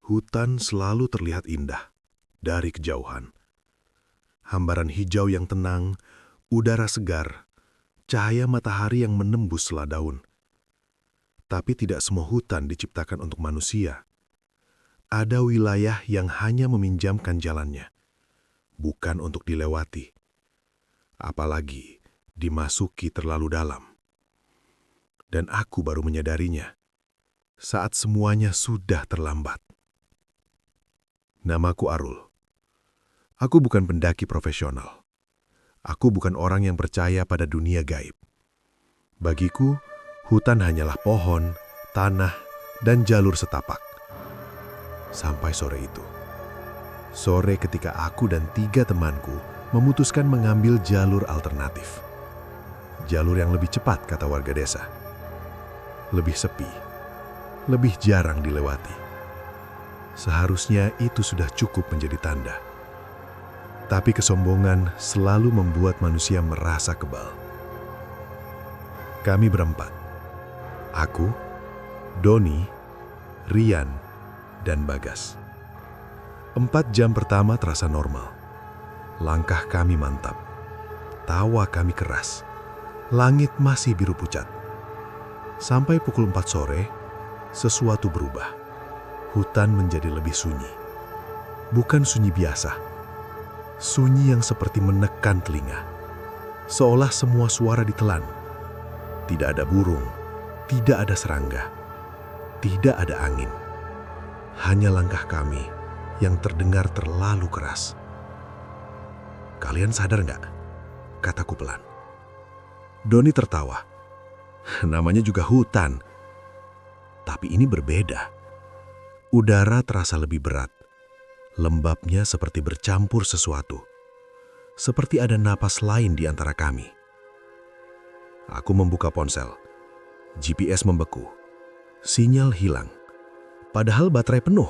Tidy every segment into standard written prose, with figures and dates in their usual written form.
Hutan selalu terlihat indah dari kejauhan. Hambaran hijau yang tenang, udara segar, cahaya matahari yang menembus sela daun. Tapi tidak semua hutan diciptakan untuk manusia. Ada wilayah yang hanya meminjamkan jalannya, bukan untuk dilewati. Apalagi dimasuki terlalu dalam. Dan aku baru menyadarinya saat semuanya sudah terlambat. Namaku Arul. Aku bukan pendaki profesional. Aku bukan orang yang percaya pada dunia gaib. Bagiku, hutan hanyalah pohon, tanah, dan jalur setapak. Sampai sore itu. Sore ketika aku dan 3 temanku memutuskan mengambil jalur alternatif. Jalur yang lebih cepat, kata warga desa. Lebih sepi, lebih jarang dilewati. Seharusnya itu sudah cukup menjadi tanda. Tapi kesombongan selalu membuat manusia merasa kebal. Kami berempat. Aku, Doni, Rian, dan Bagas. 4 jam pertama terasa normal. Langkah kami mantap. Tawa kami keras. Langit masih biru pucat. Sampai pukul 4 sore, sesuatu berubah. Hutan menjadi lebih sunyi. Bukan sunyi biasa. Sunyi yang seperti menekan telinga. Seolah semua suara ditelan. Tidak ada burung, tidak ada serangga, tidak ada angin. Hanya langkah kami yang terdengar terlalu keras. "Kalian sadar nggak?" kataku pelan. Doni tertawa. Namanya juga hutan. Tapi ini berbeda. Udara terasa lebih berat. Lembabnya seperti bercampur sesuatu. Seperti ada napas lain di antara kami. Aku membuka ponsel. GPS membeku. Sinyal hilang. Padahal baterai penuh.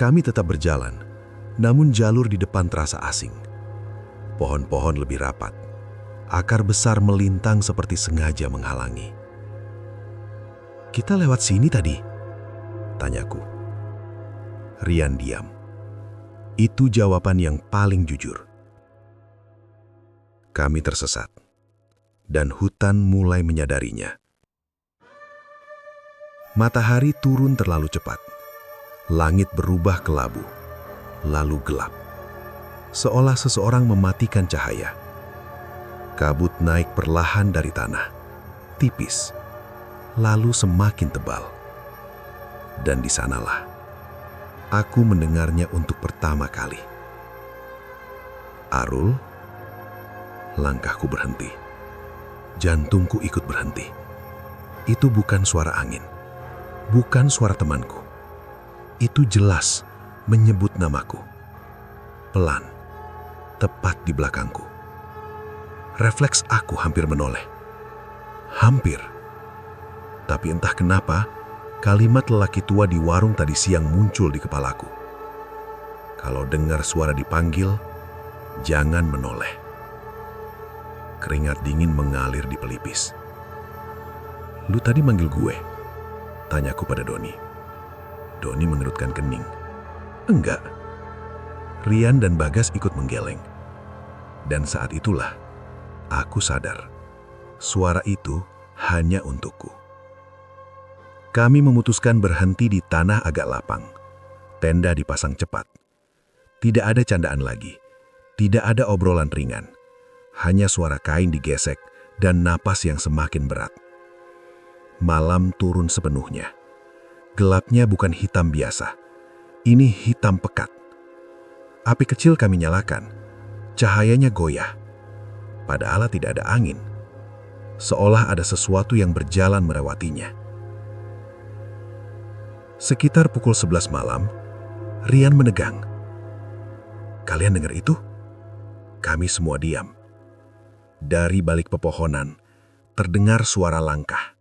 Kami tetap berjalan, namun jalur di depan terasa asing. Pohon-pohon lebih rapat. Akar besar melintang seperti sengaja menghalangi. "Kita lewat sini tadi?" tanyaku. Rian diam. Itu jawaban yang paling jujur. Kami tersesat. Dan hutan mulai menyadarinya. Matahari turun terlalu cepat. Langit berubah kelabu, lalu gelap. Seolah seseorang mematikan cahaya. Kabut naik perlahan dari tanah, tipis, lalu semakin tebal. Dan di sanalah aku mendengarnya untuk pertama kali. "Arul." Langkahku berhenti. Jantungku ikut berhenti. Itu bukan suara angin, bukan suara temanku. Itu jelas menyebut namaku. Pelan, tepat di belakangku. Refleks aku hampir menoleh. Hampir. Tapi entah kenapa, kalimat lelaki tua di warung tadi siang muncul di kepalaku. Kalau dengar suara dipanggil, jangan menoleh. Keringat dingin mengalir di pelipis. "Lu tadi manggil gue?" tanyaku pada Doni. Doni mengerutkan kening. "Enggak." Rian dan Bagas ikut menggeleng. Dan saat itulah aku sadar, suara itu hanya untukku. Kami memutuskan berhenti di tanah agak lapang. Tenda dipasang cepat. Tidak ada candaan lagi. Tidak ada obrolan ringan. Hanya suara kain digesek dan napas yang semakin berat. Malam turun sepenuhnya. Gelapnya bukan hitam biasa. Ini hitam pekat. Api kecil kami nyalakan. Cahayanya goyah. Padahal tidak ada angin. Seolah ada sesuatu yang berjalan melewatinya. Sekitar pukul 11 malam, Rian menegang. "Kalian dengar itu?" Kami semua diam. Dari balik pepohonan, terdengar suara langkah.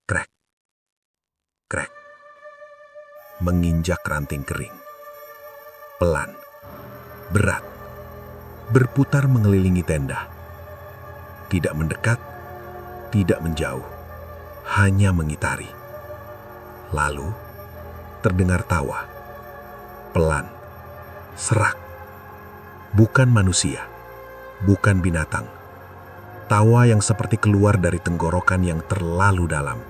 Krek, krek. Menginjak ranting kering. Pelan, berat. Berputar mengelilingi tenda. Tidak mendekat, tidak menjauh, hanya mengitari. Lalu, terdengar tawa. Pelan, serak. Bukan manusia, bukan binatang. Tawa yang seperti keluar dari tenggorokan yang terlalu dalam.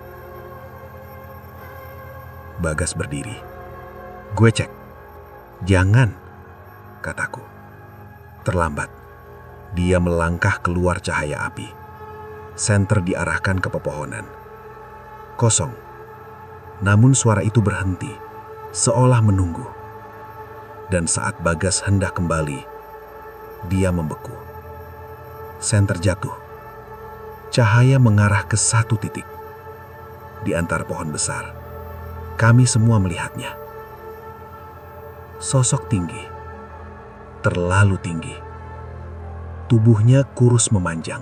Bagas berdiri. Gue cek. Jangan, kataku. Terlambat. Dia melangkah keluar cahaya api. Senter diarahkan ke pepohonan. Kosong. Namun suara itu berhenti, seolah menunggu. Dan saat Bagas hendak kembali, dia membeku. Senter jatuh. Cahaya mengarah ke satu titik. Di antara pohon besar, kami semua melihatnya. Sosok tinggi, terlalu tinggi. Tubuhnya kurus memanjang.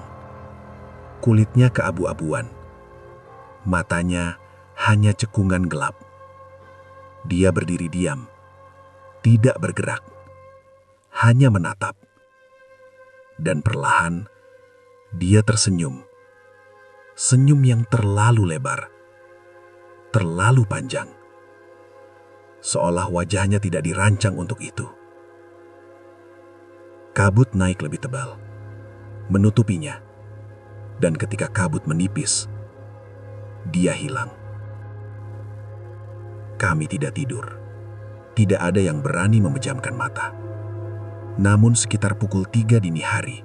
Kulitnya keabu-abuan. Matanya hanya cekungan gelap. Dia berdiri diam, tidak bergerak, hanya menatap. Dan perlahan, dia tersenyum. Senyum yang terlalu lebar, terlalu panjang. Seolah wajahnya tidak dirancang untuk itu. Kabut naik lebih tebal, menutupinya. Dan ketika kabut menipis, dia hilang. Kami tidak tidur. Tidak ada yang berani memejamkan mata. Namun sekitar pukul 3 dini hari,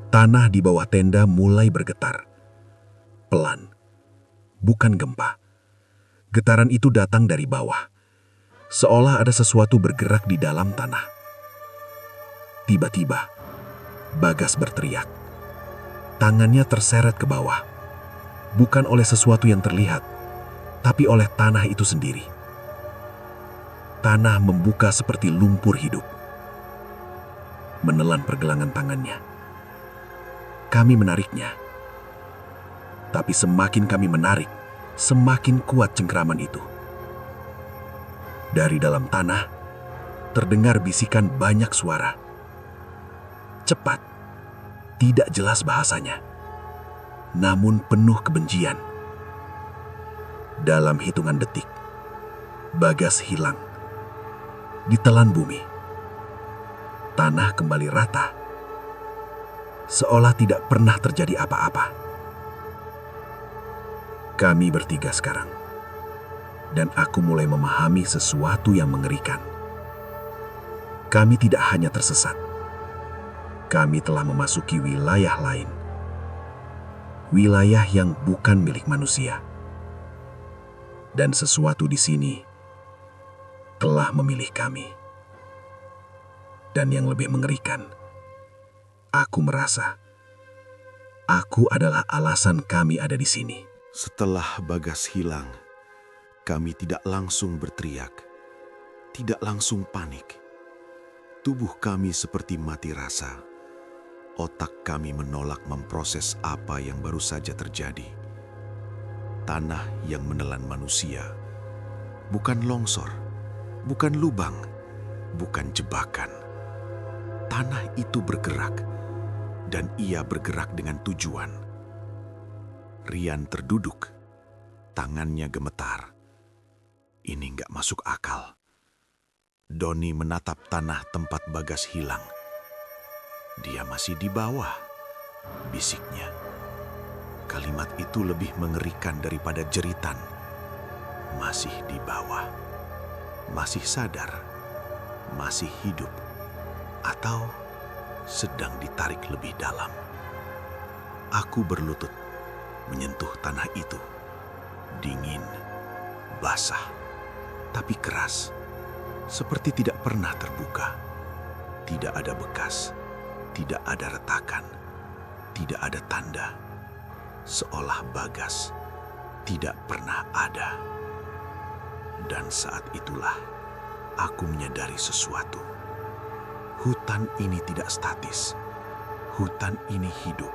tanah di bawah tenda mulai bergetar. Pelan, bukan gempa. Getaran itu datang dari bawah, seolah ada sesuatu bergerak di dalam tanah. Tiba-tiba, Bagas berteriak. Tangannya terseret ke bawah, bukan oleh sesuatu yang terlihat, tapi oleh tanah itu sendiri. Tanah membuka seperti lumpur hidup, menelan pergelangan tangannya. Kami menariknya. Tapi semakin kami menarik, semakin kuat cengkraman itu. Dari dalam tanah, terdengar bisikan banyak suara. Cepat, tidak jelas bahasanya, namun penuh kebencian. Dalam hitungan detik, Bagas hilang, ditelan bumi. Tanah kembali rata, seolah tidak pernah terjadi apa-apa. Kami bertiga sekarang, dan aku mulai memahami sesuatu yang mengerikan. Kami tidak hanya tersesat, kami telah memasuki wilayah lain. Wilayah yang bukan milik manusia. Dan sesuatu di sini telah memilih kami. Dan yang lebih mengerikan, aku merasa aku adalah alasan kami ada di sini. Setelah Bagas hilang, kami tidak langsung berteriak, tidak langsung panik. Tubuh kami seperti mati rasa. Otak kami menolak memproses apa yang baru saja terjadi. Tanah yang menelan manusia, bukan longsor, bukan lubang, bukan jebakan. Tanah itu bergerak, dan ia bergerak dengan tujuan. Rian terduduk, tangannya gemetar. Ini nggak masuk akal. Doni menatap tanah tempat Bagas hilang. Dia masih di bawah, bisiknya. Kalimat itu lebih mengerikan daripada jeritan. Masih di bawah, masih sadar, masih hidup, atau sedang ditarik lebih dalam. Aku berlutut, menyentuh tanah itu. Dingin, basah, tapi keras. Seperti tidak pernah terbuka. Tidak ada bekas, tidak ada retakan, tidak ada tanda. Seolah Bagas tidak pernah ada. Dan saat itulah aku menyadari sesuatu. Hutan ini tidak statis. Hutan ini hidup.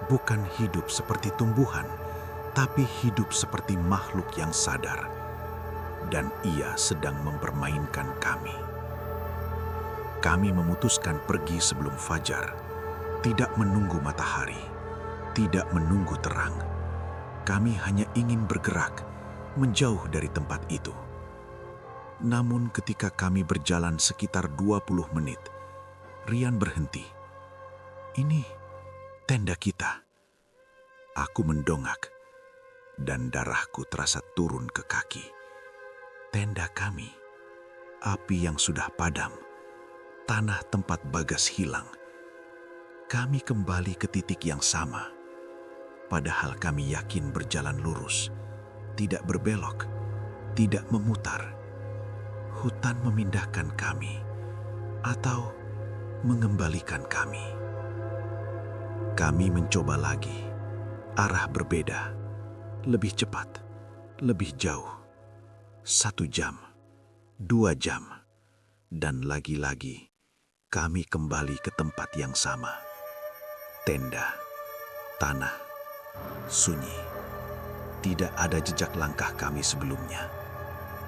Bukan hidup seperti tumbuhan, tapi hidup seperti makhluk yang sadar. Dan ia sedang mempermainkan kami. Kami memutuskan pergi sebelum fajar, tidak menunggu matahari, tidak menunggu terang. Kami hanya ingin bergerak, menjauh dari tempat itu. Namun ketika kami berjalan sekitar 20 menit, Rian berhenti. "Ini tenda kita." Aku mendongak dan darahku terasa turun ke kaki. Tenda kami, api yang sudah padam, tanah tempat Bagas hilang. Kami kembali ke titik yang sama. Padahal kami yakin berjalan lurus, tidak berbelok, tidak memutar. Hutan memindahkan kami atau mengembalikan kami. Kami mencoba lagi, arah berbeda, lebih cepat, lebih jauh. 1 jam, 2 jam, dan lagi-lagi kami kembali ke tempat yang sama. Tenda, tanah, sunyi. Tidak ada jejak langkah kami sebelumnya.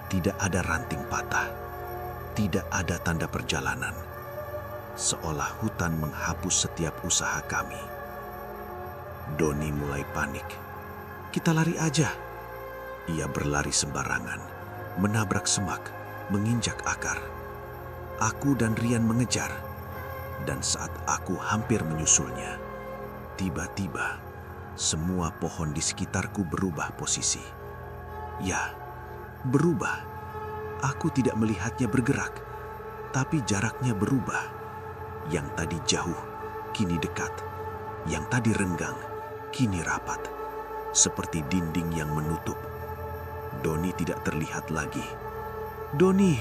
Tidak ada ranting patah. Tidak ada tanda perjalanan. Seolah hutan menghapus setiap usaha kami. Doni mulai panik. "Kita lari aja." Ia berlari sembarangan, menabrak semak, menginjak akar. Aku dan Rian mengejar. Dan saat aku hampir menyusulnya, tiba-tiba semua pohon di sekitarku berubah posisi. Ya, berubah. Aku tidak melihatnya bergerak, tapi jaraknya berubah. Yang tadi jauh, kini dekat. Yang tadi renggang, kini rapat. Seperti dinding yang menutup. Doni tidak terlihat lagi. "Doni!"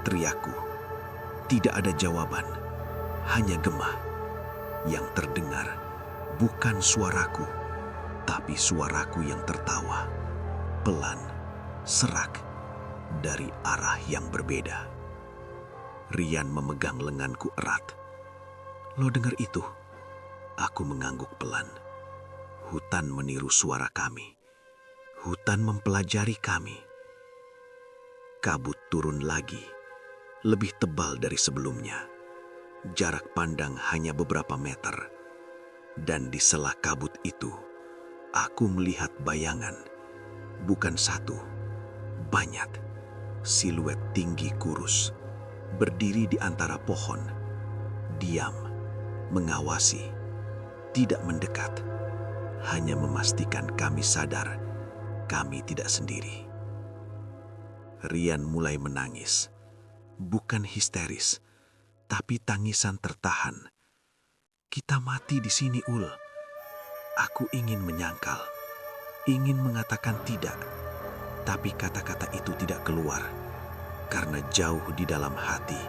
teriakku. Tidak ada jawaban, hanya gema. Yang terdengar bukan suaraku, tapi suaraku yang tertawa. Pelan, serak, dari arah yang berbeda. Rian memegang lenganku erat. "Lo dengar itu?" Aku mengangguk pelan. Hutan meniru suara kami. Hutan mempelajari kami. Kabut turun lagi, lebih tebal dari sebelumnya. Jarak pandang hanya beberapa meter. Dan di sela kabut itu, aku melihat bayangan. Bukan satu, banyak. Siluet tinggi kurus, berdiri di antara pohon. Diam, mengawasi, tidak mendekat. Hanya memastikan kami sadar, kami tidak sendiri. Rian mulai menangis. Bukan histeris, tapi tangisan tertahan. "Kita mati di sini, Ul." Aku ingin menyangkal, ingin mengatakan tidak. Tapi kata-kata itu tidak keluar, karena jauh di dalam hati,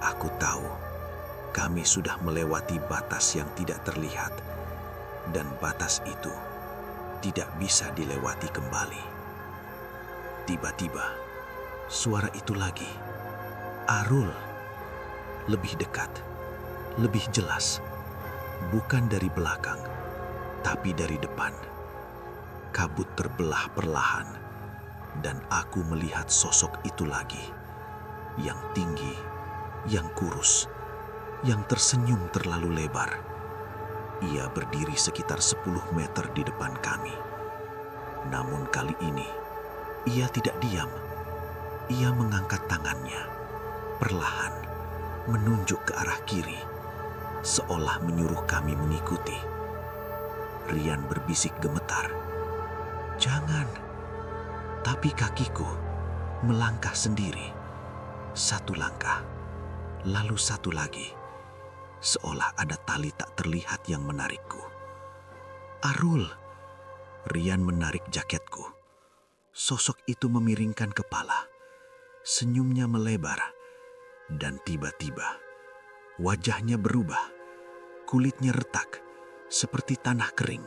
aku tahu kami sudah melewati batas yang tidak terlihat. Dan batas itu tidak bisa dilewati kembali. Tiba-tiba, suara itu lagi. Arul. Lebih dekat, lebih jelas. Bukan dari belakang, tapi dari depan. Kabut terbelah perlahan. Dan aku melihat sosok itu lagi. Yang tinggi, yang kurus, yang tersenyum terlalu lebar. Ia berdiri sekitar 10 meter di depan kami. Namun kali ini, ia tidak diam. Ia mengangkat tangannya, perlahan, menunjuk ke arah kiri, seolah menyuruh kami mengikuti. Rian berbisik gemetar, "Jangan." Tapi kakiku melangkah sendiri. 1 langkah, lalu 1 lagi. Seolah ada tali tak terlihat yang menarikku. "Arul!" Rian menarik jaketku. Sosok itu memiringkan kepala. Senyumnya melebar. Dan tiba-tiba, wajahnya berubah. Kulitnya retak, seperti tanah kering.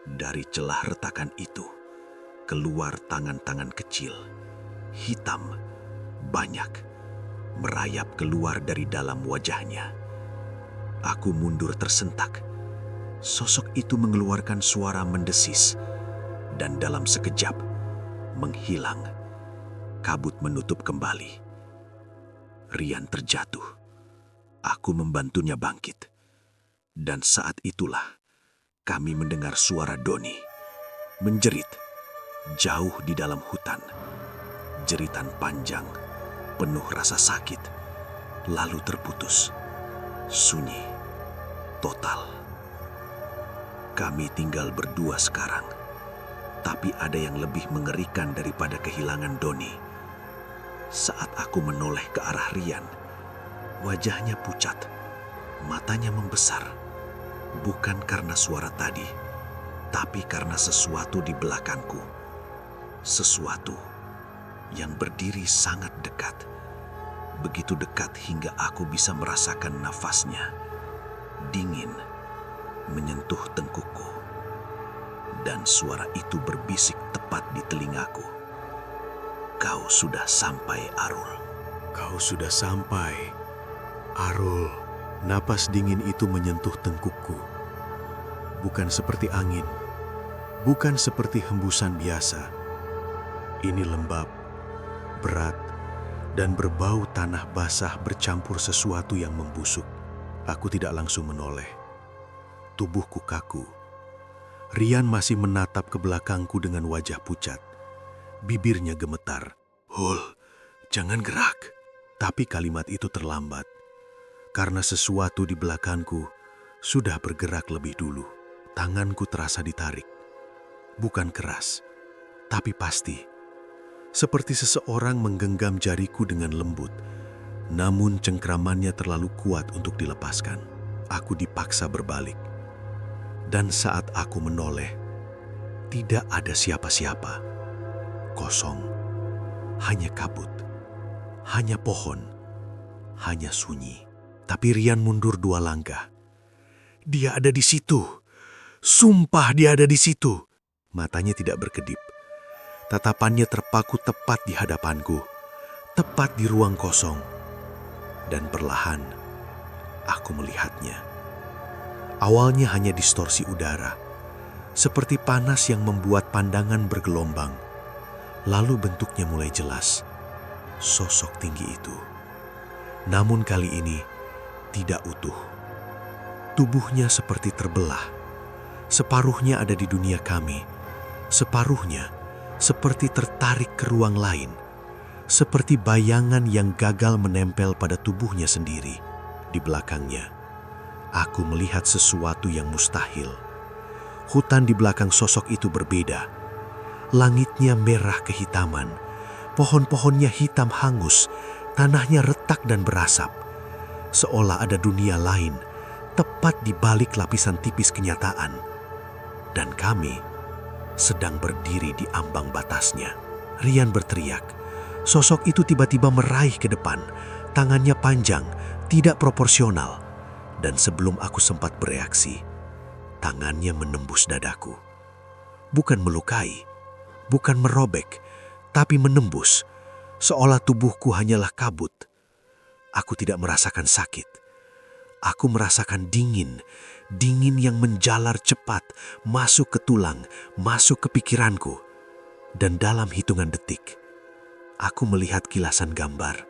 Dari celah retakan itu, keluar tangan-tangan kecil, hitam, banyak, merayap keluar dari dalam wajahnya. Aku mundur tersentak. Sosok itu mengeluarkan suara mendesis, dan dalam sekejap, menghilang. Kabut menutup kembali. Rian terjatuh. Aku membantunya bangkit. Dan saat itulah, kami mendengar suara Doni, menjerit. Jauh di dalam hutan, jeritan panjang, penuh rasa sakit, lalu terputus. Sunyi, total. Kami tinggal berdua sekarang. Tapi ada yang lebih mengerikan daripada kehilangan Doni. Saat aku menoleh ke arah Rian, wajahnya pucat, matanya membesar. Bukan karena suara tadi, tapi karena sesuatu di belakangku. Sesuatu yang berdiri sangat dekat. Begitu dekat hingga aku bisa merasakan nafasnya. Dingin, menyentuh tengkukku. Dan suara itu berbisik tepat di telingaku. Kau sudah sampai, Arul. Kau sudah sampai, Arul. Napas dingin itu menyentuh tengkukku. Bukan seperti angin, bukan seperti hembusan biasa. Ini lembab, berat, dan berbau tanah basah bercampur sesuatu yang membusuk. Aku tidak langsung menoleh. Tubuhku kaku. Rian masih menatap ke belakangku dengan wajah pucat. Bibirnya gemetar. "Hul, jangan gerak." Tapi kalimat itu terlambat. Karena sesuatu di belakangku sudah bergerak lebih dulu. Tanganku terasa ditarik. Bukan keras, tapi pasti. Seperti seseorang menggenggam jariku dengan lembut. Namun cengkramannya terlalu kuat untuk dilepaskan. Aku dipaksa berbalik. Dan saat aku menoleh, tidak ada siapa-siapa. Kosong, hanya kabut, hanya pohon, hanya sunyi. Tapi Rian mundur 2 langkah. "Dia ada di situ. Sumpah dia ada di situ." Matanya tidak berkedip. Tatapannya terpaku tepat di hadapanku, tepat di ruang kosong. Dan perlahan, aku melihatnya. Awalnya hanya distorsi udara, seperti panas yang membuat pandangan bergelombang. Lalu bentuknya mulai jelas, sosok tinggi itu. Namun kali ini tidak utuh. Tubuhnya seperti terbelah. Separuhnya ada di dunia kami, separuhnya seperti tertarik ke ruang lain, seperti bayangan yang gagal menempel pada tubuhnya sendiri. Di belakangnya, aku melihat sesuatu yang mustahil. Hutan di belakang sosok itu berbeda. Langitnya merah kehitaman, pohon-pohonnya hitam hangus, tanahnya retak dan berasap. Seolah ada dunia lain, tepat di balik lapisan tipis kenyataan. Dan kami sedang berdiri di ambang batasnya. Rian berteriak. Sosok itu tiba-tiba meraih ke depan, tangannya panjang, tidak proporsional. Dan sebelum aku sempat bereaksi, tangannya menembus dadaku. Bukan melukai, bukan merobek, tapi menembus, seolah tubuhku hanyalah kabut. Aku tidak merasakan sakit. Aku merasakan dingin, dingin yang menjalar cepat, masuk ke tulang, masuk ke pikiranku. Dan dalam hitungan detik, aku melihat kilasan gambar.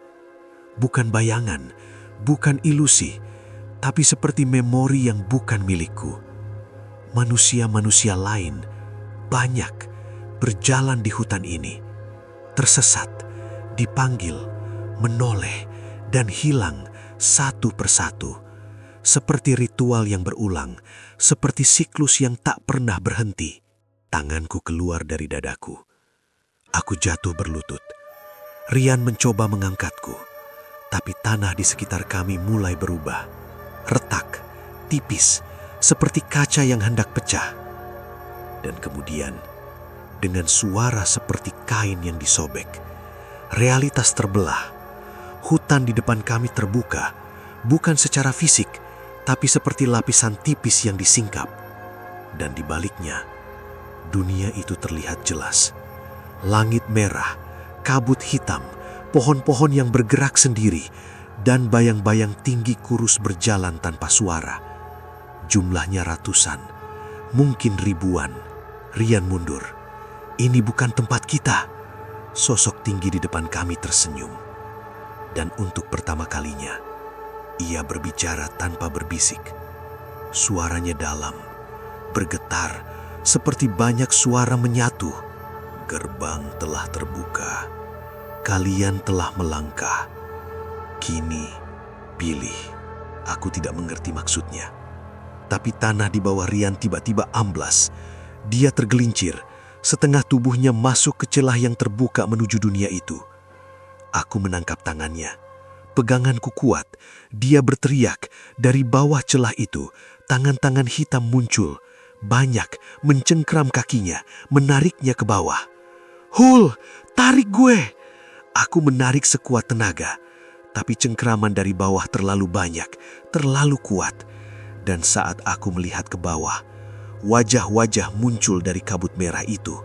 Bukan bayangan, bukan ilusi, tapi seperti memori yang bukan milikku. Manusia-manusia lain banyak berjalan di hutan ini, tersesat, dipanggil, menoleh, dan hilang satu persatu. Seperti ritual yang berulang, seperti siklus yang tak pernah berhenti. Tanganku keluar dari dadaku. Aku jatuh berlutut. Rian mencoba mengangkatku, tapi tanah di sekitar kami mulai berubah. Retak, tipis, seperti kaca yang hendak pecah. Dan kemudian, dengan suara seperti kain yang disobek, realitas terbelah. Hutan di depan kami terbuka, bukan secara fisik, tapi seperti lapisan tipis yang disingkap. Dan di baliknya, dunia itu terlihat jelas. Langit merah, kabut hitam, pohon-pohon yang bergerak sendiri, dan bayang-bayang tinggi kurus berjalan tanpa suara. Jumlahnya ratusan, mungkin ribuan. Rian mundur. "Ini bukan tempat kita." Sosok tinggi di depan kami tersenyum. Dan untuk pertama kalinya, ia berbicara tanpa berbisik. Suaranya dalam, bergetar, seperti banyak suara menyatu. "Gerbang telah terbuka. Kalian telah melangkah. Kini, pilih. Aku tidak mengerti maksudnya. Tapi tanah di bawah Rian tiba-tiba amblas. Dia tergelincir, setengah tubuhnya masuk ke celah yang terbuka menuju dunia itu. Aku menangkap tangannya. Peganganku kuat. Dia berteriak. Dari bawah celah itu, tangan-tangan hitam muncul. Banyak mencengkram kakinya, menariknya ke bawah. "Hul, tarik gue!" Aku menarik sekuat tenaga, tapi cengkraman dari bawah terlalu banyak, terlalu kuat. Dan saat aku melihat ke bawah, wajah-wajah muncul dari kabut merah itu.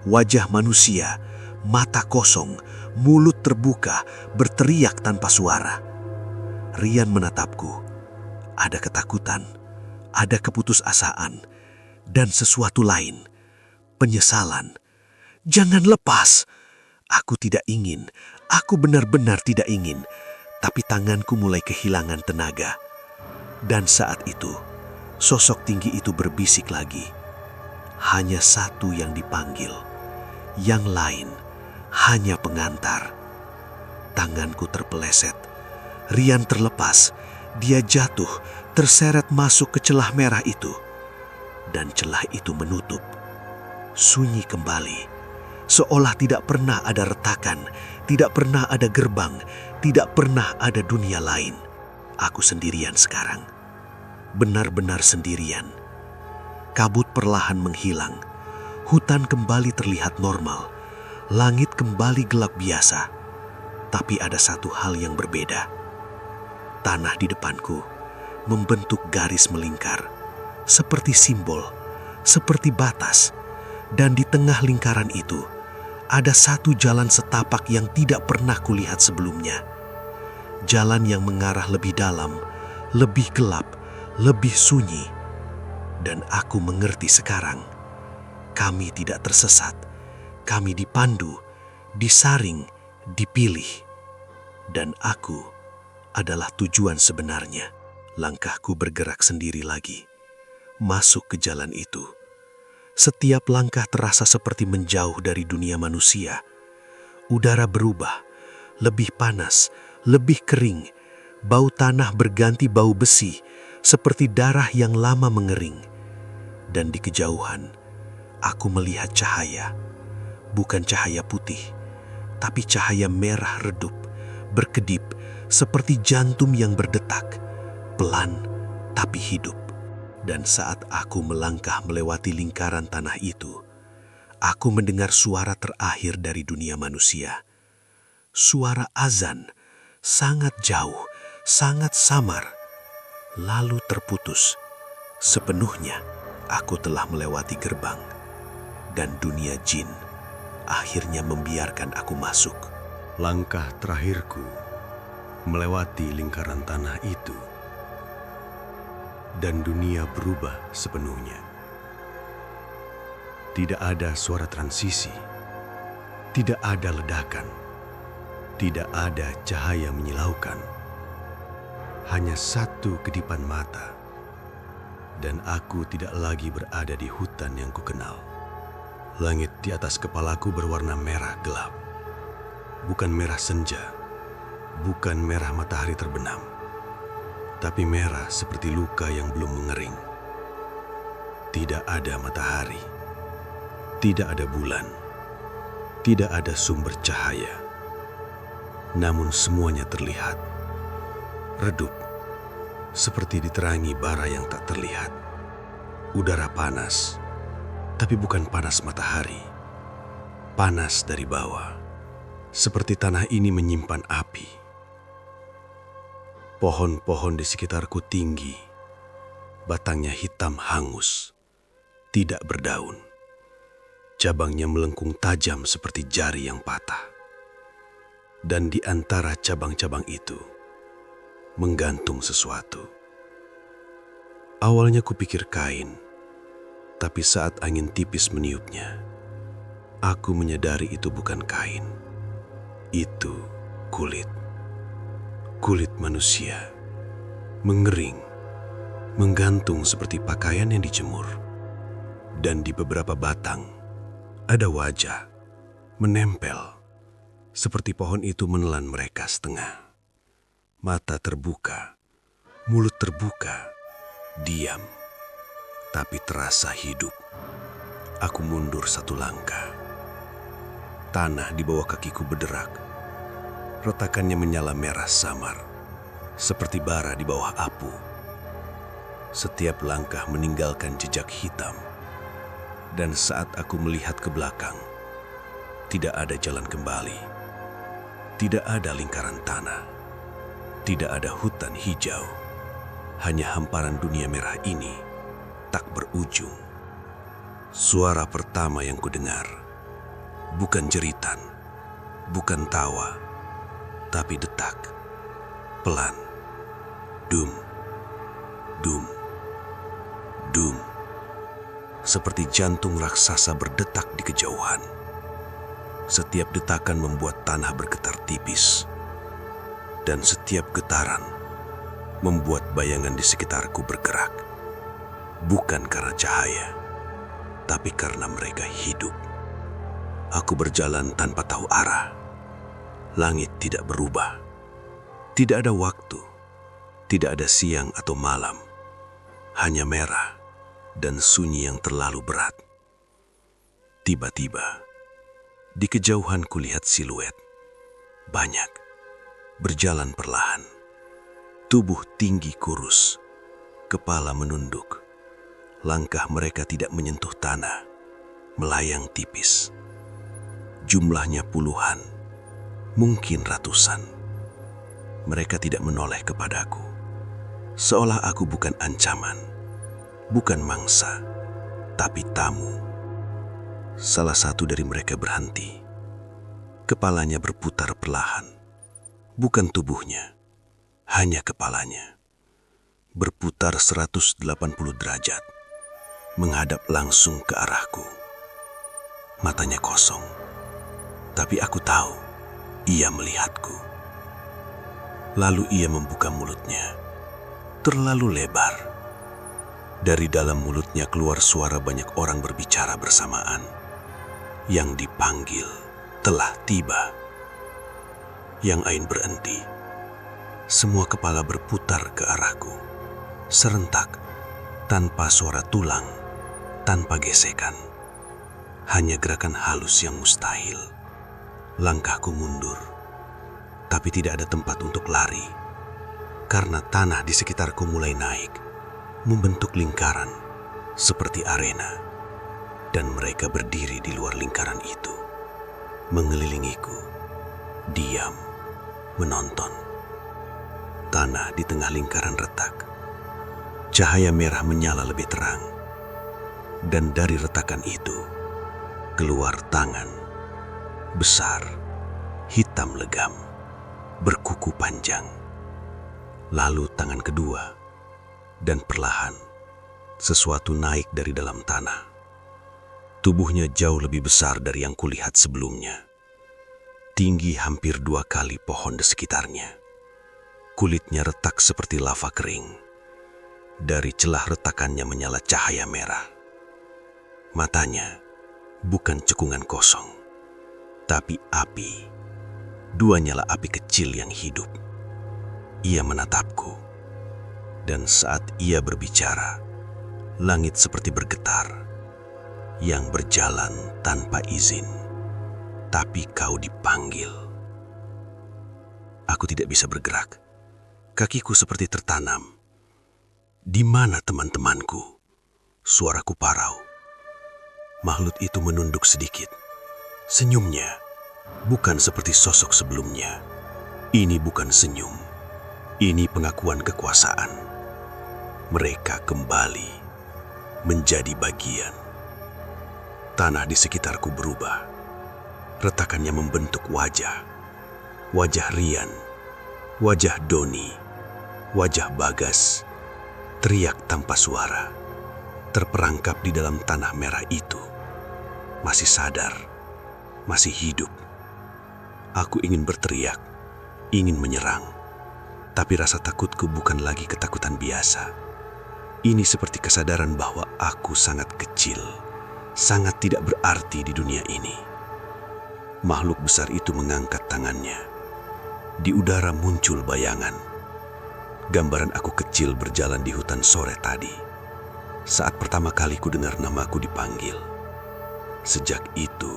Wajah manusia, mata kosong, mulut terbuka, berteriak tanpa suara. Rian menatapku. Ada ketakutan, ada keputusasaan, dan sesuatu lain, penyesalan. "Jangan lepas!" Aku tidak ingin, aku benar-benar tidak ingin, tapi tanganku mulai kehilangan tenaga. Dan saat itu, sosok tinggi itu berbisik lagi. Hanya satu yang dipanggil, yang lain hanya pengantar. Tanganku terpeleset, Rian terlepas, dia jatuh, terseret masuk ke celah merah itu. Dan celah itu menutup, sunyi kembali. Seolah tidak pernah ada retakan, tidak pernah ada gerbang, tidak pernah ada dunia lain. Aku sendirian sekarang. Benar-benar sendirian. Kabut perlahan menghilang. Hutan kembali terlihat normal. Langit kembali gelap biasa. Tapi ada satu hal yang berbeda. Tanah di depanku membentuk garis melingkar. Seperti simbol, seperti batas. Dan di tengah lingkaran itu, ada satu jalan setapak yang tidak pernah kulihat sebelumnya. Jalan yang mengarah lebih dalam, lebih gelap, lebih sunyi. Dan aku mengerti sekarang, kami tidak tersesat. Kami dipandu, disaring, dipilih. Dan aku adalah tujuan sebenarnya. Langkahku bergerak sendiri lagi, masuk ke jalan itu. Setiap langkah terasa seperti menjauh dari dunia manusia. Udara berubah, lebih panas, lebih kering. Bau tanah berganti bau besi, seperti darah yang lama mengering. Dan di kejauhan, aku melihat cahaya. Bukan cahaya putih, tapi cahaya merah redup, berkedip, seperti jantung yang berdetak. Pelan, tapi hidup. Dan saat aku melangkah melewati lingkaran tanah itu, aku mendengar suara terakhir dari dunia manusia. Suara azan, sangat jauh, sangat samar, lalu terputus. Sepenuhnya, aku telah melewati gerbang, dan dunia jin akhirnya membiarkan aku masuk. Langkah terakhirku melewati lingkaran tanah itu. Dan dunia berubah sepenuhnya. Tidak ada suara transisi, tidak ada ledakan, tidak ada cahaya menyilaukan. Hanya satu kedipan mata, dan aku tidak lagi berada di hutan yang kukenal. Langit di atas kepalaku berwarna merah gelap. Bukan merah senja, bukan merah matahari terbenam, tapi merah seperti luka yang belum mengering. Tidak ada matahari, tidak ada bulan, tidak ada sumber cahaya. Namun semuanya terlihat, redup, seperti diterangi bara yang tak terlihat. Udara panas, tapi bukan panas matahari. Panas dari bawah, seperti tanah ini menyimpan api. Pohon-pohon di sekitarku tinggi, batangnya hitam hangus, tidak berdaun. Cabangnya melengkung tajam seperti jari yang patah. Dan di antara cabang-cabang itu, menggantung sesuatu. Awalnya kupikir kain, tapi saat angin tipis meniupnya, aku menyadari itu bukan kain. Itu kulit. Kulit manusia, mengering, menggantung seperti pakaian yang dijemur. Dan di beberapa batang, ada wajah, menempel, Seperti pohon itu menelan mereka setengah. Mata terbuka, mulut terbuka, diam, tapi terasa hidup. Aku mundur satu langkah. Tanah di bawah kakiku berderak. Retakannya menyala merah samar, seperti bara di bawah apu. Setiap langkah meninggalkan jejak hitam. Dan saat aku melihat ke belakang, tidak ada jalan kembali. Tidak ada lingkaran tanah. Tidak ada hutan hijau. Hanya hamparan dunia merah ini tak berujung. Suara pertama yang kudengar bukan jeritan, bukan tawa, tapi detak. Pelan. Dum. Dum. Dum. Seperti jantung raksasa berdetak di kejauhan. Setiap detakan membuat tanah bergetar tipis. Dan setiap getaran membuat bayangan di sekitarku bergerak. Bukan karena cahaya, tapi karena mereka hidup. Aku berjalan tanpa tahu arah. Langit tidak berubah. Tidak ada waktu. Tidak ada siang atau malam. Hanya merah dan sunyi yang terlalu berat. Tiba-tiba, di kejauhan kulihat siluet. Banyak, berjalan perlahan. Tubuh tinggi kurus, kepala menunduk. Langkah mereka tidak menyentuh tanah, melayang tipis. Jumlahnya puluhan, mungkin ratusan. Mereka tidak menoleh kepadaku, seolah aku bukan ancaman. Bukan mangsa, tapi tamu. Salah satu dari mereka berhenti. Kepalanya berputar perlahan. Bukan tubuhnya, hanya kepalanya. Berputar 180 derajat, menghadap langsung ke arahku. Matanya kosong, tapi aku tahu ia melihatku. Lalu ia membuka mulutnya, terlalu lebar. Dari dalam mulutnya keluar suara banyak orang berbicara bersamaan. Yang dipanggil telah tiba. Yang Ain berhenti. Semua kepala berputar ke arahku. Serentak, tanpa suara tulang, tanpa gesekan. Hanya gerakan halus yang mustahil. Langkahku mundur. Tapi tidak ada tempat untuk lari. Karena tanah di sekitarku mulai naik. Membentuk lingkaran seperti arena, dan mereka berdiri di luar lingkaran itu, mengelilingiku, diam, menonton. Tanah di tengah lingkaran retak, cahaya merah menyala lebih terang, dan dari retakan itu keluar tangan besar, hitam legam, berkuku panjang. Lalu tangan kedua. Dan perlahan, sesuatu naik dari dalam tanah. Tubuhnya jauh lebih besar dari yang kulihat sebelumnya. Tinggi hampir 2 kali pohon di sekitarnya. Kulitnya retak seperti lava kering. Dari celah retakannya menyala cahaya merah. Matanya bukan cekungan kosong, tapi api. 2 nyala api kecil yang hidup. Ia menatapku. Dan saat ia berbicara, langit seperti bergetar, yang berjalan tanpa izin, tapi kau dipanggil. Aku tidak bisa bergerak, kakiku seperti tertanam. Di mana teman-temanku? Suaraku parau. Makhluk itu menunduk sedikit. Senyumnya bukan seperti sosok sebelumnya. Ini bukan senyum, ini pengakuan kekuasaan. Mereka kembali menjadi bagian. Tanah di sekitarku berubah. Retakannya membentuk wajah. Wajah Rian, wajah Doni, wajah Bagas. Teriak tanpa suara. Terperangkap di dalam tanah merah itu. Masih sadar, masih hidup. Aku ingin berteriak, ingin menyerang. Tapi rasa takutku bukan lagi ketakutan biasa. Ini seperti kesadaran bahwa aku sangat kecil, sangat tidak berarti di dunia ini. Makhluk besar itu mengangkat tangannya. Di udara muncul bayangan. Gambaran aku kecil berjalan di hutan sore tadi. Saat pertama kali ku dengar namaku dipanggil. Sejak itu,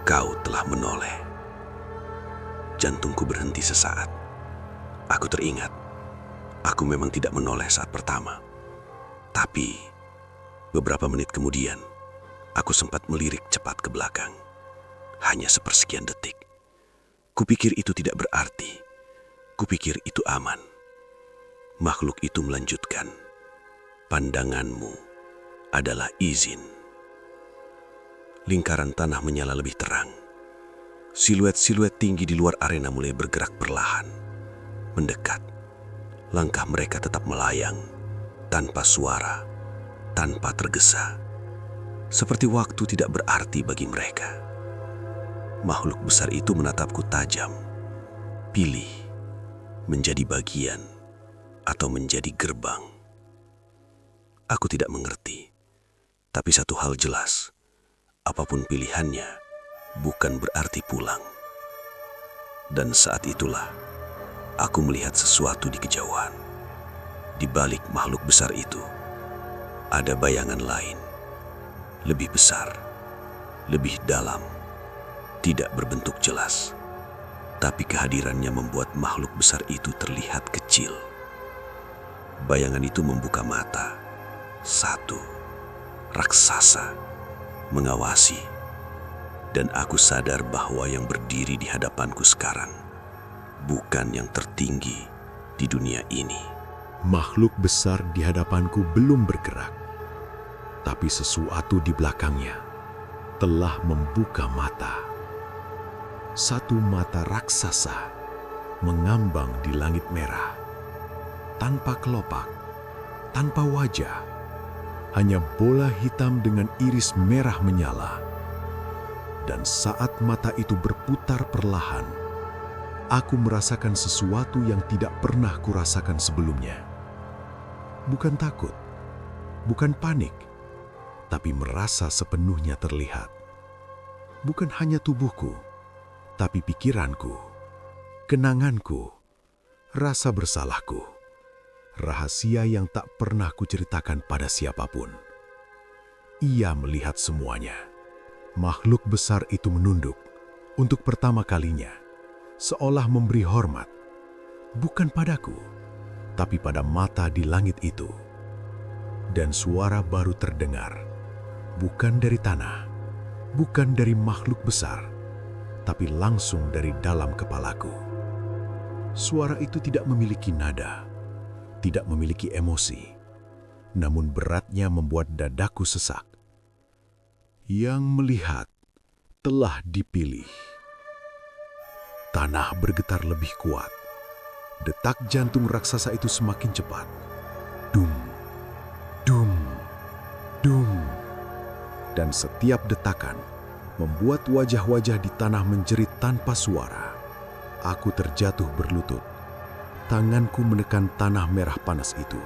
kau telah menoleh. Jantungku berhenti sesaat. Aku teringat, aku memang tidak menoleh saat pertama. Tapi, beberapa menit kemudian, aku sempat melirik cepat ke belakang. Hanya sepersekian detik. Kupikir itu tidak berarti. Kupikir itu aman. Makhluk itu melanjutkan. Pandanganmu adalah izin. Lingkaran tanah menyala lebih terang. Siluet-siluet tinggi di luar arena mulai bergerak perlahan. Mendekat. Langkah mereka tetap melayang. Tanpa suara. Tanpa tergesa. Seperti waktu tidak berarti bagi mereka. Makhluk besar itu menatapku tajam. Pilih menjadi bagian atau menjadi gerbang. Aku tidak mengerti, tapi satu hal jelas, apapun pilihannya bukan berarti pulang. Dan saat itulah aku melihat sesuatu di kejauhan. Di balik makhluk besar itu ada bayangan lain, lebih besar, lebih dalam. Tidak berbentuk jelas, tapi kehadirannya membuat makhluk besar itu terlihat kecil. Bayangan itu membuka mata. Satu, raksasa, mengawasi. Dan aku sadar bahwa yang berdiri di hadapanku sekarang bukan yang tertinggi di dunia ini. Makhluk besar di hadapanku belum bergerak, tapi sesuatu di belakangnya telah membuka mata. Satu mata raksasa mengambang di langit merah, tanpa kelopak, tanpa wajah, hanya bola hitam dengan iris merah menyala. Dan saat mata itu berputar perlahan, aku merasakan sesuatu yang tidak pernah kurasakan sebelumnya. Bukan takut, bukan panik, tapi merasa sepenuhnya terlihat. Bukan hanya tubuhku, tapi pikiranku, kenanganku, rasa bersalahku, rahasia yang tak pernah kuceritakan pada siapapun. Ia melihat semuanya. Makhluk besar itu menunduk untuk pertama kalinya, seolah memberi hormat, bukan padaku, tapi pada mata di langit itu. Dan suara baru terdengar, bukan dari tanah, bukan dari makhluk besar, tapi langsung dari dalam kepalaku. Suara itu tidak memiliki nada, tidak memiliki emosi, namun beratnya membuat dadaku sesak. Yang melihat telah dipilih. Tanah bergetar lebih kuat. Detak jantung raksasa itu semakin cepat. Dum, dum, dum. Dan setiap detakan membuat wajah-wajah di tanah menjerit tanpa suara. Aku terjatuh berlutut. Tanganku menekan tanah merah panas itu.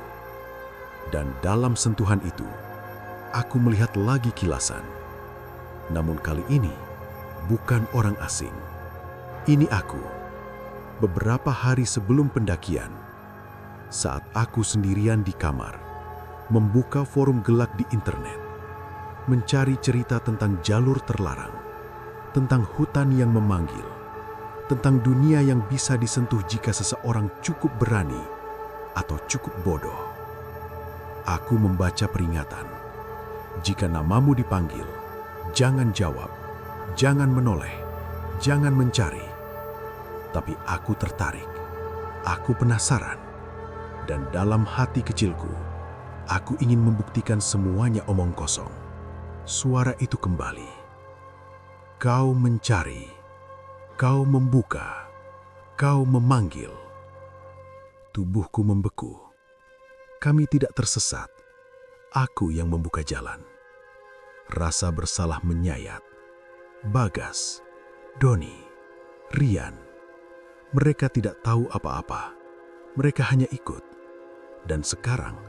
Dan dalam sentuhan itu, aku melihat lagi kilasan. Namun kali ini, bukan orang asing. Ini aku. Beberapa hari sebelum pendakian, saat aku sendirian di kamar, membuka forum gelap di internet, mencari cerita tentang jalur terlarang, tentang hutan yang memanggil, tentang dunia yang bisa disentuh jika seseorang cukup berani atau cukup bodoh. Aku membaca peringatan. Jika namamu dipanggil, jangan jawab, jangan menoleh, jangan mencari. Tapi aku tertarik, aku penasaran, dan dalam hati kecilku, aku ingin membuktikan semuanya omong kosong. Suara itu kembali. Kau mencari, kau membuka, kau memanggil. Tubuhku membeku. Kami tidak tersesat. Aku yang membuka jalan. Rasa bersalah menyayat. Bagas, Doni, Rian. Mereka tidak tahu apa-apa. Mereka hanya ikut. Dan sekarang,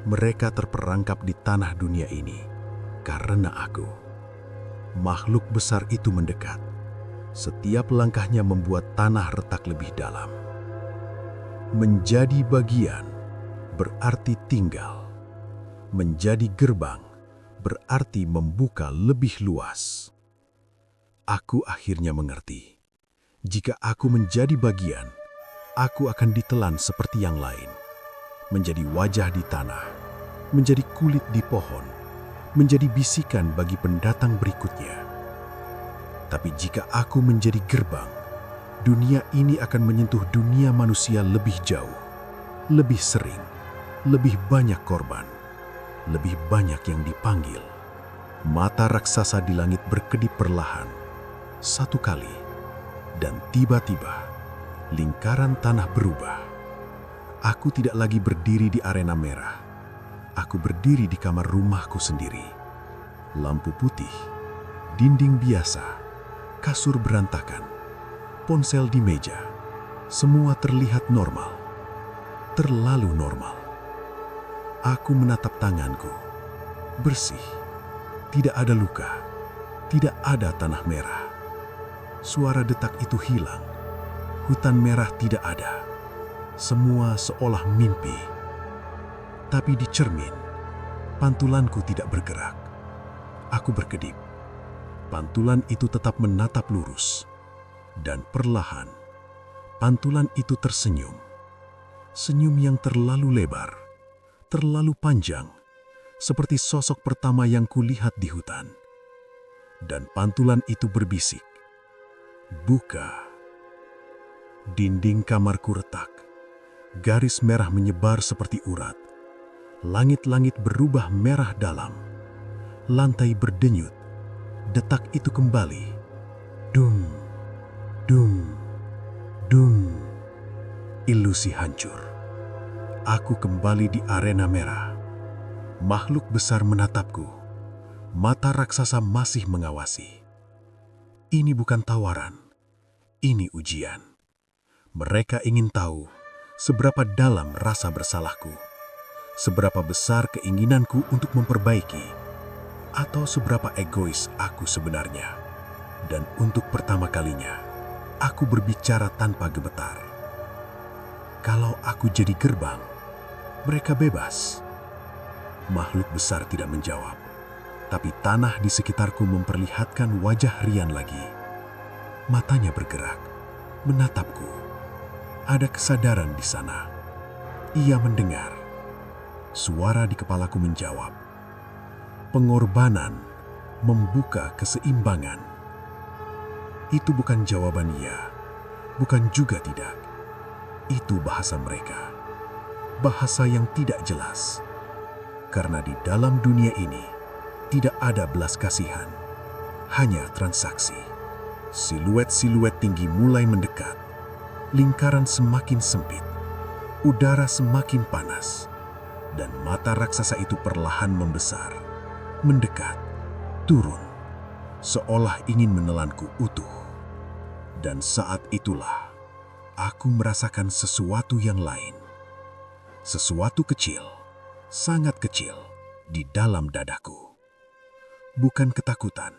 mereka terperangkap di tanah dunia ini. Karena aku, makhluk besar itu mendekat. Setiap langkahnya membuat tanah retak lebih dalam. Menjadi bagian berarti tinggal. Menjadi gerbang berarti membuka lebih luas. Aku akhirnya mengerti. Jika aku menjadi bagian, aku akan ditelan seperti yang lain. Menjadi wajah di tanah, menjadi kulit di pohon, menjadi bisikan bagi pendatang berikutnya. Tapi jika aku menjadi gerbang, dunia ini akan menyentuh dunia manusia lebih jauh, lebih sering, lebih banyak korban, lebih banyak yang dipanggil. Mata raksasa di langit berkedip perlahan, satu kali, dan tiba-tiba lingkaran tanah berubah. Aku tidak lagi berdiri di arena merah. Aku berdiri di kamar rumahku sendiri. Lampu putih, dinding biasa, kasur berantakan, ponsel di meja. Semua terlihat normal. Terlalu normal. Aku menatap tanganku. Bersih. Tidak ada luka. Tidak ada tanah merah. Suara detak itu hilang. Hutan merah tidak ada. Semua seolah mimpi. Tapi di cermin, pantulanku tidak bergerak. Aku berkedip. Pantulan itu tetap menatap lurus. Dan perlahan, pantulan itu tersenyum. Senyum yang terlalu lebar, terlalu panjang, seperti sosok pertama yang kulihat di hutan. Dan pantulan itu berbisik, "Buka." Dinding kamarku retak. Garis merah menyebar seperti urat. Langit-langit berubah merah dalam. Lantai berdenyut. Detak itu kembali. Dung, dung, dung. Ilusi hancur. Aku kembali di arena merah. Makhluk besar menatapku. Mata raksasa masih mengawasi. Ini bukan tawaran. Ini ujian. Mereka ingin tahu seberapa dalam rasa bersalahku. Seberapa besar keinginanku untuk memperbaiki. Atau seberapa egois aku sebenarnya. Dan untuk pertama kalinya, aku berbicara tanpa gemetar. Kalau aku jadi gerbang, mereka bebas. Makhluk besar tidak menjawab, tapi tanah di sekitarku memperlihatkan wajah Rian lagi. Matanya bergerak, menatapku. Ada kesadaran di sana. Ia mendengar. Suara di kepalaku menjawab. Pengorbanan membuka keseimbangan. Itu bukan jawaban ya, bukan juga tidak. Itu bahasa mereka. Bahasa yang tidak jelas. Karena di dalam dunia ini tidak ada belas kasihan, hanya transaksi. Siluet-siluet tinggi mulai mendekat. Lingkaran semakin sempit. Udara semakin panas. Dan mata raksasa itu perlahan membesar. Mendekat, turun, seolah ingin menelanku utuh. Dan saat itulah, aku merasakan sesuatu yang lain. Sesuatu kecil, sangat kecil, di dalam dadaku. Bukan ketakutan,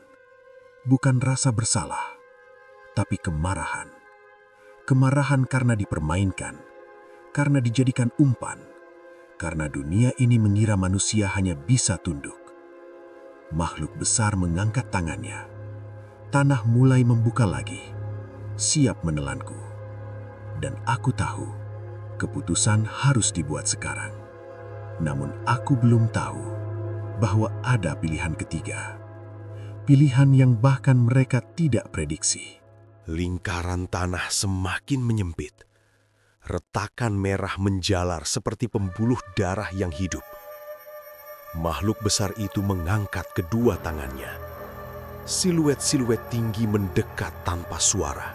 bukan rasa bersalah, tapi kemarahan. Kemarahan karena dipermainkan, karena dijadikan umpan, karena dunia ini mengira manusia hanya bisa tunduk. Makhluk besar mengangkat tangannya. Tanah mulai membuka lagi, siap menelanku. Dan aku tahu, keputusan harus dibuat sekarang. Namun aku belum tahu bahwa ada pilihan ketiga. Pilihan yang bahkan mereka tidak prediksi. Lingkaran tanah semakin menyempit. Retakan merah menjalar seperti pembuluh darah yang hidup. Makhluk besar itu mengangkat kedua tangannya. Siluet-siluet tinggi mendekat tanpa suara.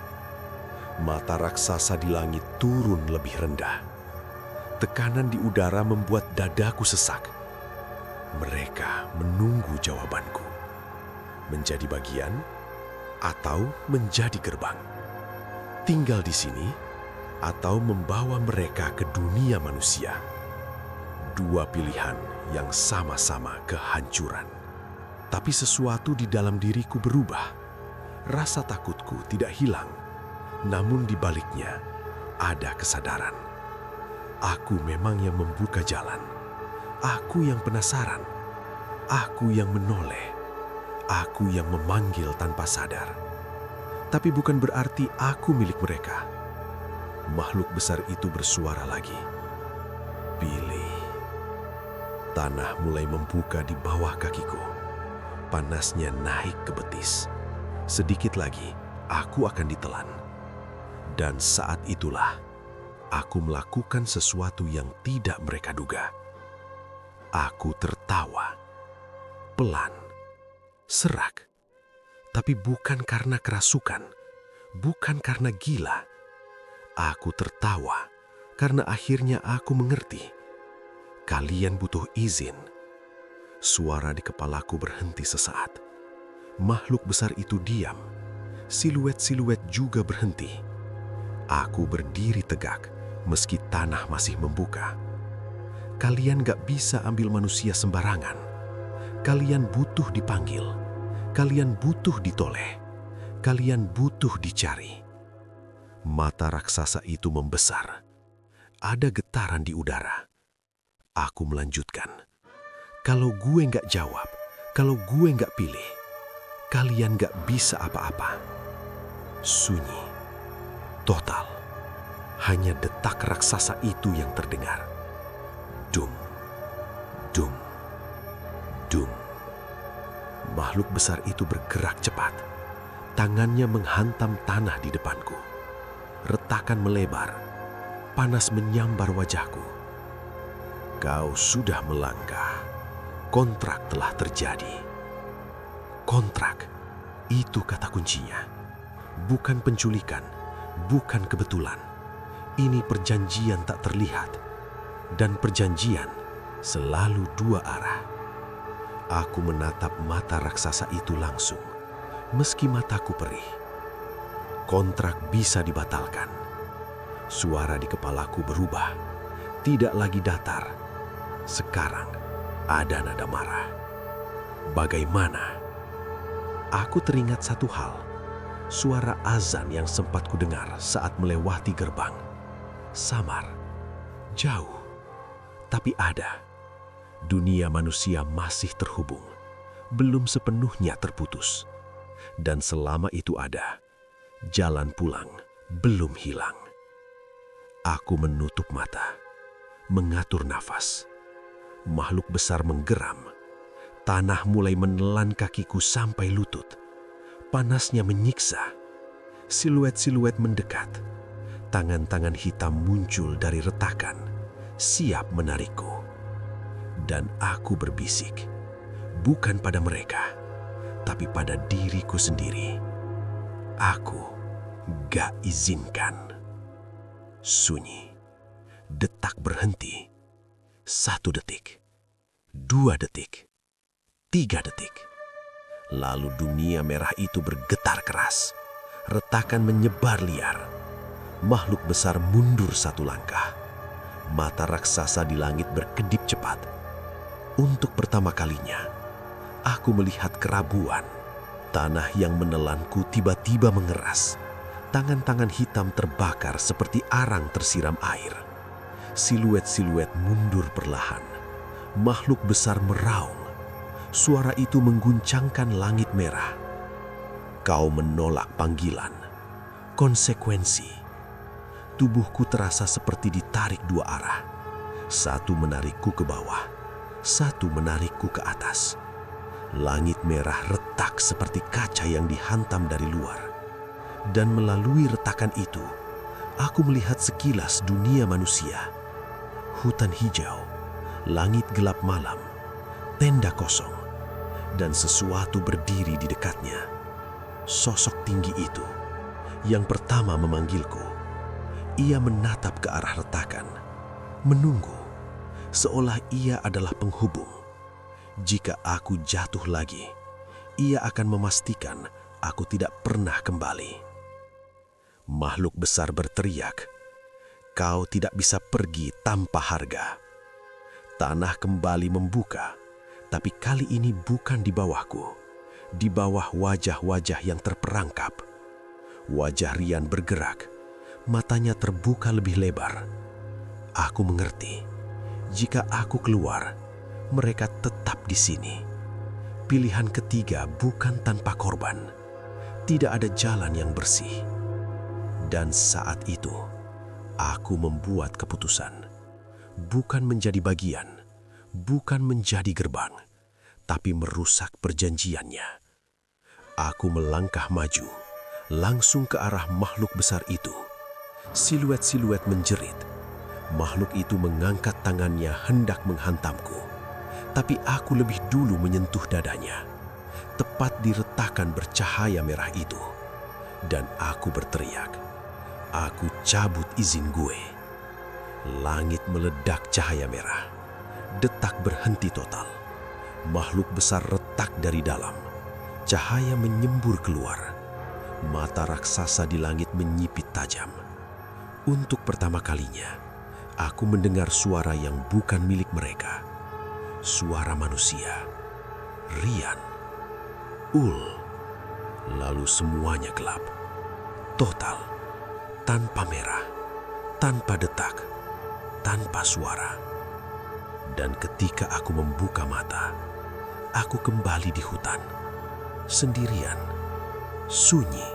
Mata raksasa di langit turun lebih rendah. Tekanan di udara membuat dadaku sesak. Mereka menunggu jawabanku. Menjadi bagian atau menjadi gerbang. Tinggal di sini atau membawa mereka ke dunia manusia. Dua pilihan yang sama-sama kehancuran. Tapi sesuatu di dalam diriku berubah. Rasa takutku tidak hilang, namun di baliknya ada kesadaran. Aku memang yang membuka jalan. Aku yang penasaran. Aku yang menoleh. Aku yang memanggil tanpa sadar. Tapi bukan berarti aku milik mereka. Makhluk besar itu bersuara lagi. Pilih. Tanah mulai membuka di bawah kakiku. Panasnya naik ke betis. Sedikit lagi, aku akan ditelan. Dan saat itulah, aku melakukan sesuatu yang tidak mereka duga. Aku tertawa. Pelan. Serak. Tapi bukan karena kerasukan. Bukan karena gila. Aku tertawa karena akhirnya aku mengerti. Kalian butuh izin. Suara di kepalaku berhenti sesaat. Makhluk besar itu diam. Siluet-siluet juga berhenti. Aku berdiri tegak meski tanah masih membuka. Kalian gak bisa ambil manusia sembarangan. Kalian butuh dipanggil. Kalian butuh ditoleh. Kalian butuh dicari. Mata raksasa itu membesar. Ada getaran di udara. Aku melanjutkan. Kalau gue nggak jawab, kalau gue nggak pilih, kalian nggak bisa apa-apa. Sunyi. Total. Hanya detak raksasa itu yang terdengar. Dum. Dum. Dum. Makhluk besar itu bergerak cepat. Tangannya menghantam tanah di depanku. Retakan melebar. Panas menyambar wajahku. Kau sudah melangkah. Kontrak telah terjadi. Kontrak. Itu kata kuncinya. Bukan penculikan. Bukan kebetulan. Ini perjanjian tak terlihat. Dan perjanjian selalu dua arah. Aku menatap mata raksasa itu langsung, meski mataku perih. Kontrak bisa dibatalkan. Suara di kepalaku berubah, tidak lagi datar. Sekarang ada nada marah. Bagaimana? Aku teringat satu hal, suara azan yang sempat kudengar saat melewati gerbang. Samar, jauh, tapi ada. Dunia manusia masih terhubung, belum sepenuhnya terputus. Dan selama itu ada, jalan pulang belum hilang. Aku menutup mata, mengatur nafas. Makhluk besar menggeram. Tanah mulai menelan kakiku sampai lutut. Panasnya menyiksa. Siluet-siluet mendekat. Tangan-tangan hitam muncul dari retakan, siap menarikku. Dan aku berbisik, bukan pada mereka, tapi pada diriku sendiri. Aku gak izinkan. Sunyi. Detak berhenti. 1 detik. 2 detik. 3 detik. Lalu dunia merah itu bergetar keras. Retakan menyebar liar. Makhluk besar mundur 1 langkah. Mata raksasa di langit berkedip cepat. Untuk pertama kalinya, aku melihat kerabuan. Tanah yang menelanku tiba-tiba mengeras. Tangan-tangan hitam terbakar seperti arang tersiram air. Siluet-siluet mundur perlahan. Makhluk besar meraung. Suara itu mengguncangkan langit merah. Kau menolak panggilan. Konsekuensi. Tubuhku terasa seperti ditarik 2 arah. Satu menarikku ke bawah. Satu menarikku ke atas. Langit merah retak seperti kaca yang dihantam dari luar. Dan melalui retakan itu, aku melihat sekilas dunia manusia. Hutan hijau, langit gelap malam, tenda kosong, dan sesuatu berdiri di dekatnya. Sosok tinggi itu, yang pertama memanggilku. Ia menatap ke arah retakan, menunggu. Seolah ia adalah penghubung. Jika aku jatuh lagi, ia akan memastikan aku tidak pernah kembali. Makhluk besar berteriak, "Kau tidak bisa pergi tanpa harga." Tanah kembali membuka, tapi kali ini bukan di bawahku. di bawah wajah-wajah yang terperangkap. Wajah Rian bergerak, matanya terbuka lebih lebar. Aku mengerti, jika aku keluar, mereka tetap di sini. Pilihan ketiga bukan tanpa korban. Tidak ada jalan yang bersih. Dan saat itu, aku membuat keputusan. Bukan menjadi bagian, bukan menjadi gerbang, tapi merusak perjanjiannya. Aku melangkah maju, langsung ke arah makhluk besar itu. Siluet-siluet menjerit. Makhluk itu mengangkat tangannya hendak menghantamku. Tapi aku lebih dulu menyentuh dadanya, tepat di retakan bercahaya merah itu. Dan aku berteriak, aku cabut izin gue. Langit meledak cahaya merah. Detak berhenti total. Makhluk besar retak dari dalam. Cahaya menyembur keluar. Mata raksasa di langit menyipit tajam. Untuk pertama kalinya, aku mendengar suara yang bukan milik mereka. Suara manusia. Rian. Ul. Lalu semuanya gelap. Total. Tanpa merah. Tanpa detak. Tanpa suara. Dan ketika aku membuka mata, aku kembali di hutan. Sendirian. Sunyi.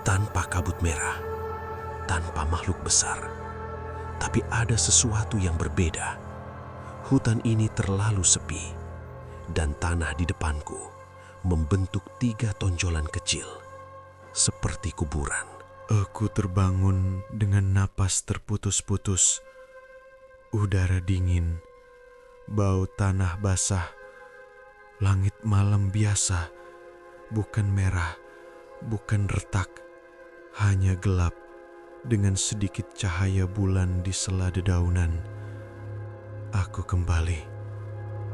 Tanpa kabut merah. Tanpa makhluk besar. Tapi ada sesuatu yang berbeda. Hutan ini terlalu sepi. Dan tanah di depanku membentuk 3 tonjolan kecil. Seperti kuburan. Aku terbangun dengan napas terputus-putus. Udara dingin, bau tanah basah, langit malam biasa, bukan merah, bukan retak, hanya gelap dengan sedikit cahaya bulan di sela dedaunan. Aku kembali,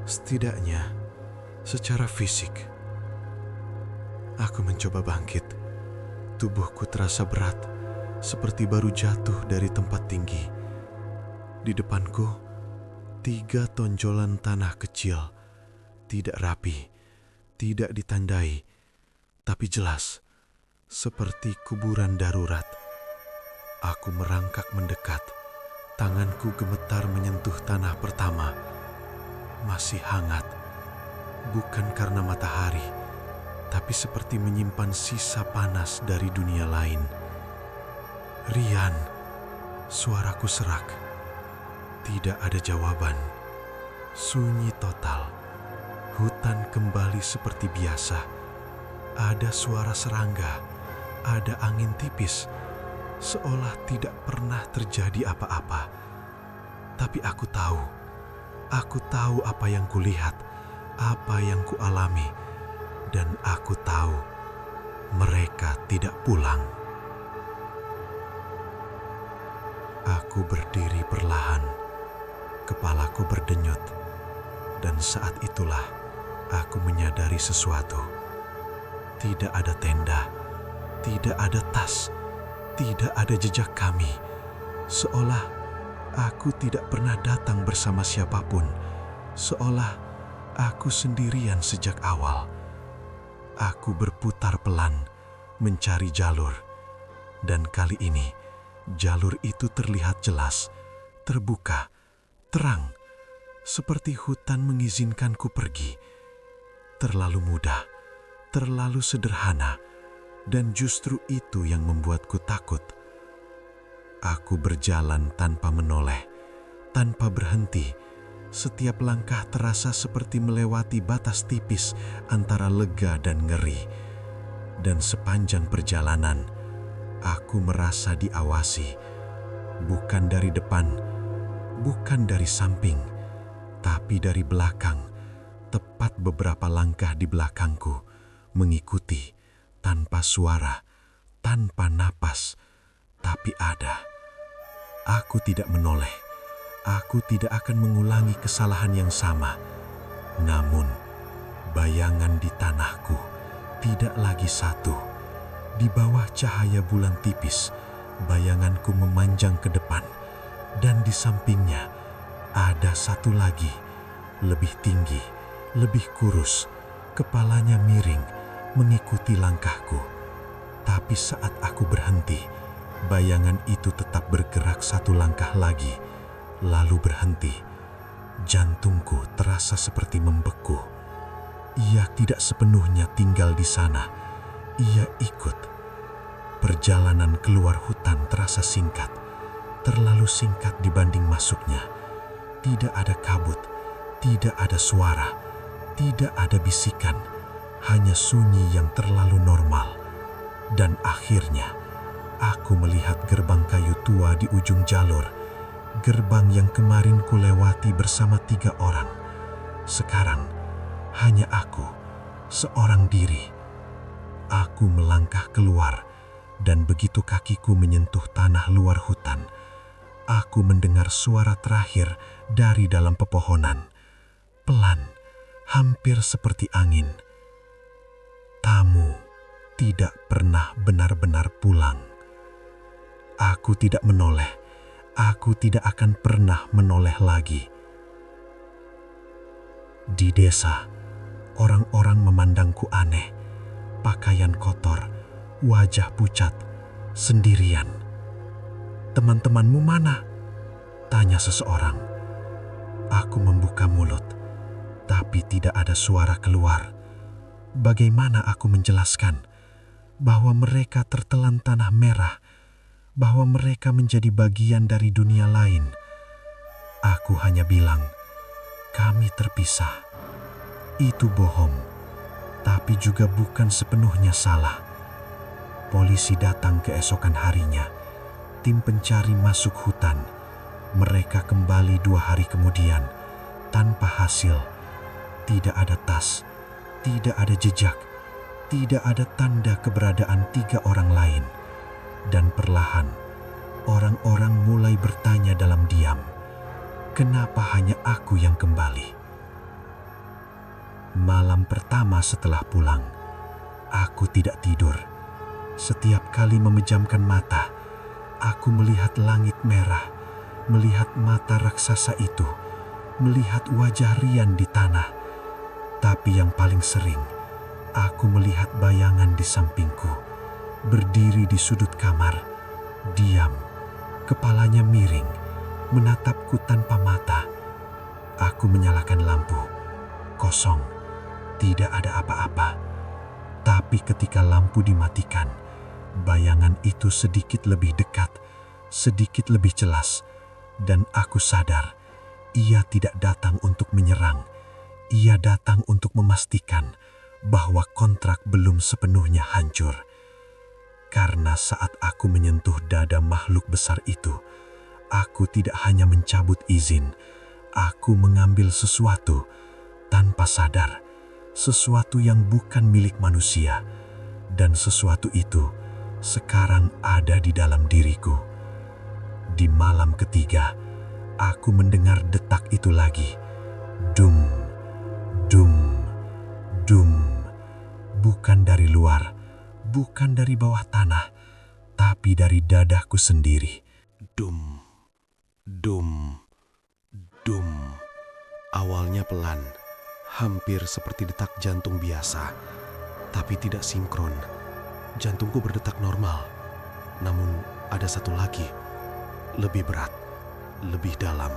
setidaknya secara fisik. Aku mencoba bangkit, tubuhku terasa berat, seperti baru jatuh dari tempat tinggi. Di depanku, 3 tonjolan tanah kecil, tidak rapi, tidak ditandai, tapi jelas, seperti kuburan darurat. Aku merangkak mendekat, tanganku gemetar menyentuh tanah pertama. Masih hangat, bukan karena matahari, tapi seperti menyimpan sisa panas dari dunia lain. Rian, suaraku serak. Tidak ada jawaban. Sunyi total. Hutan kembali seperti biasa. Ada suara serangga, ada angin tipis, seolah tidak pernah terjadi apa-apa. Tapi aku tahu apa yang kulihat, apa yang kualami, dan aku tahu mereka tidak pulang. Aku berdiri perlahan. Kepalaku berdenyut, dan saat itulah aku menyadari sesuatu. Tidak ada tenda, tidak ada tas, tidak ada jejak kami. Seolah aku tidak pernah datang bersama siapapun, seolah aku sendirian sejak awal. Aku berputar pelan, mencari jalur, dan kali ini jalur itu terlihat jelas, terbuka, terang, seperti hutan mengizinkanku pergi. Terlalu mudah, terlalu sederhana, dan justru itu yang membuatku takut. Aku berjalan tanpa menoleh, tanpa berhenti. Setiap langkah terasa seperti melewati batas tipis antara lega dan ngeri. Dan sepanjang perjalanan, aku merasa diawasi, bukan dari depan, bukan dari samping, tapi dari belakang, tepat beberapa langkah di belakangku, mengikuti, tanpa suara, tanpa napas, tapi ada. Aku tidak menoleh, aku tidak akan mengulangi kesalahan yang sama. Namun, bayangan di tanahku tidak lagi satu. Di bawah cahaya bulan tipis, bayanganku memanjang ke depan. Dan di sampingnya ada satu lagi, lebih tinggi, lebih kurus, Kepalanya miring mengikuti langkahku. Tapi saat aku berhenti, bayangan itu tetap bergerak satu langkah lagi, lalu berhenti. Jantungku terasa seperti membeku. Ia tidak sepenuhnya tinggal di sana. Ia ikut. Perjalanan keluar hutan terasa singkat, terlalu singkat dibanding masuknya. Tidak ada kabut, tidak ada suara, tidak ada bisikan, hanya sunyi yang terlalu normal. Dan akhirnya, aku melihat gerbang kayu tua di ujung jalur. Gerbang yang kemarin kulewati bersama 3 orang. Sekarang, hanya aku, seorang diri. Aku melangkah keluar, dan begitu kakiku menyentuh tanah luar hutan, aku mendengar suara terakhir dari dalam pepohonan. Pelan, hampir seperti angin. Tamu tidak pernah benar-benar pulang. Aku tidak menoleh. Aku tidak akan pernah menoleh lagi. Di desa, orang-orang memandangku aneh. Pakaian kotor, wajah pucat, sendirian. "Teman-temanmu mana?" tanya seseorang. Aku membuka mulut, tapi tidak ada suara keluar. Bagaimana aku menjelaskan bahwa mereka tertelan tanah merah, bahwa mereka menjadi bagian dari dunia lain? Aku hanya bilang, kami terpisah. Itu bohong, tapi juga bukan sepenuhnya salah. Polisi datang keesokan harinya. Tim pencari masuk hutan. Mereka kembali 2 hari kemudian, tanpa hasil. Tidak ada tas, tidak ada jejak, tidak ada tanda keberadaan 3 orang lain. Dan perlahan, orang-orang mulai bertanya dalam diam, kenapa hanya aku yang kembali? Malam pertama setelah pulang, aku tidak tidur. Setiap kali memejamkan mata, aku melihat langit merah, melihat mata raksasa itu, melihat wajah Rian di tanah. Tapi yang paling sering, aku melihat bayangan di sampingku, berdiri di sudut kamar, diam, kepalanya miring, menatapku tanpa mata. Aku menyalakan lampu, kosong, tidak ada apa-apa. Tapi ketika lampu dimatikan, bayangan itu sedikit lebih dekat, sedikit lebih jelas, dan aku sadar ia tidak datang untuk menyerang. Ia datang untuk memastikan bahwa kontrak belum sepenuhnya hancur. Karena saat aku menyentuh dada makhluk besar itu, aku tidak hanya mencabut izin, aku mengambil sesuatu tanpa sadar, sesuatu yang bukan milik manusia, dan sesuatu itu sekarang ada di dalam diriku. Di malam ketiga, aku mendengar detak itu lagi. Dung, dung, dung. Bukan dari luar, bukan dari bawah tanah, tapi dari dadaku sendiri. Dum, dum, dum. Awalnya pelan, hampir seperti detak jantung biasa, tapi tidak sinkron. Jantungku berdetak normal, namun ada satu lagi, lebih berat, lebih dalam,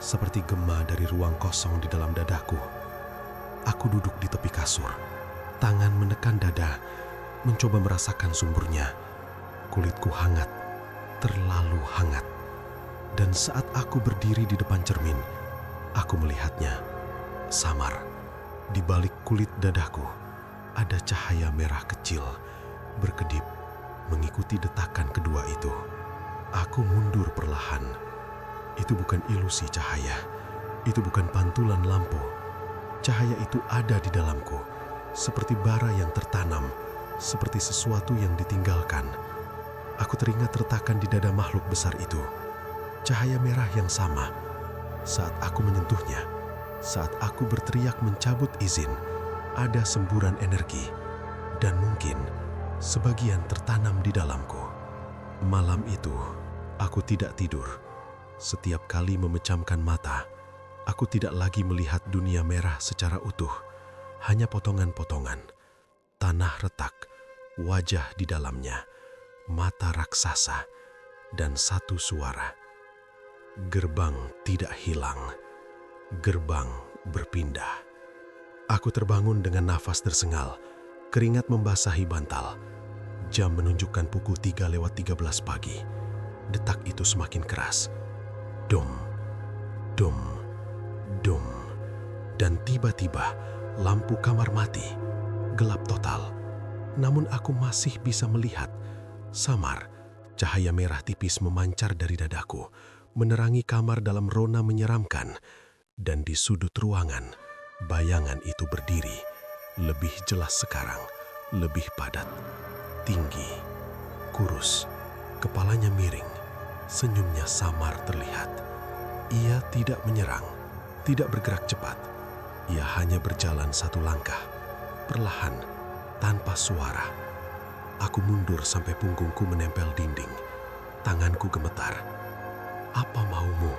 seperti gema dari ruang kosong di dalam dadaku. Aku duduk di tepi kasur, tangan menekan dada, mencoba merasakan sumbernya. Kulitku hangat, terlalu hangat. Dan saat aku berdiri di depan cermin, aku melihatnya, samar. Di balik kulit dadaku, ada cahaya merah kecil, berkedip, mengikuti detakan kedua itu. Aku mundur perlahan. Itu bukan ilusi cahaya, itu bukan pantulan lampu. Cahaya itu ada di dalamku, seperti bara yang tertanam, seperti sesuatu yang ditinggalkan. Aku teringat retakan di dada makhluk besar itu. Cahaya merah yang sama. Saat aku menyentuhnya, saat aku berteriak mencabut izin, ada semburan energi. Dan mungkin sebagian tertanam di dalamku. Malam itu, aku tidak tidur. Setiap kali memejamkan mata, aku tidak lagi melihat dunia merah secara utuh. Hanya potongan-potongan, tanah retak, wajah di dalamnya, mata raksasa, dan satu suara. Gerbang tidak hilang, gerbang berpindah. Aku terbangun dengan nafas tersengal, keringat membasahi bantal. Jam menunjukkan pukul 3:13 pagi. Detak itu semakin keras. Dum, dum, dum. Dan tiba-tiba lampu kamar mati. Gelap total. Namun aku masih bisa melihat. Samar, cahaya merah tipis memancar dari dadaku, menerangi kamar dalam rona menyeramkan. Dan di sudut ruangan, bayangan itu berdiri. Lebih jelas sekarang, lebih padat. Tinggi, kurus, kepalanya miring, senyumnya samar terlihat. Ia tidak menyerang, tidak bergerak cepat. Ia hanya berjalan satu langkah, perlahan, tanpa suara. Aku mundur sampai punggungku menempel dinding. Tanganku gemetar. Apa maumu?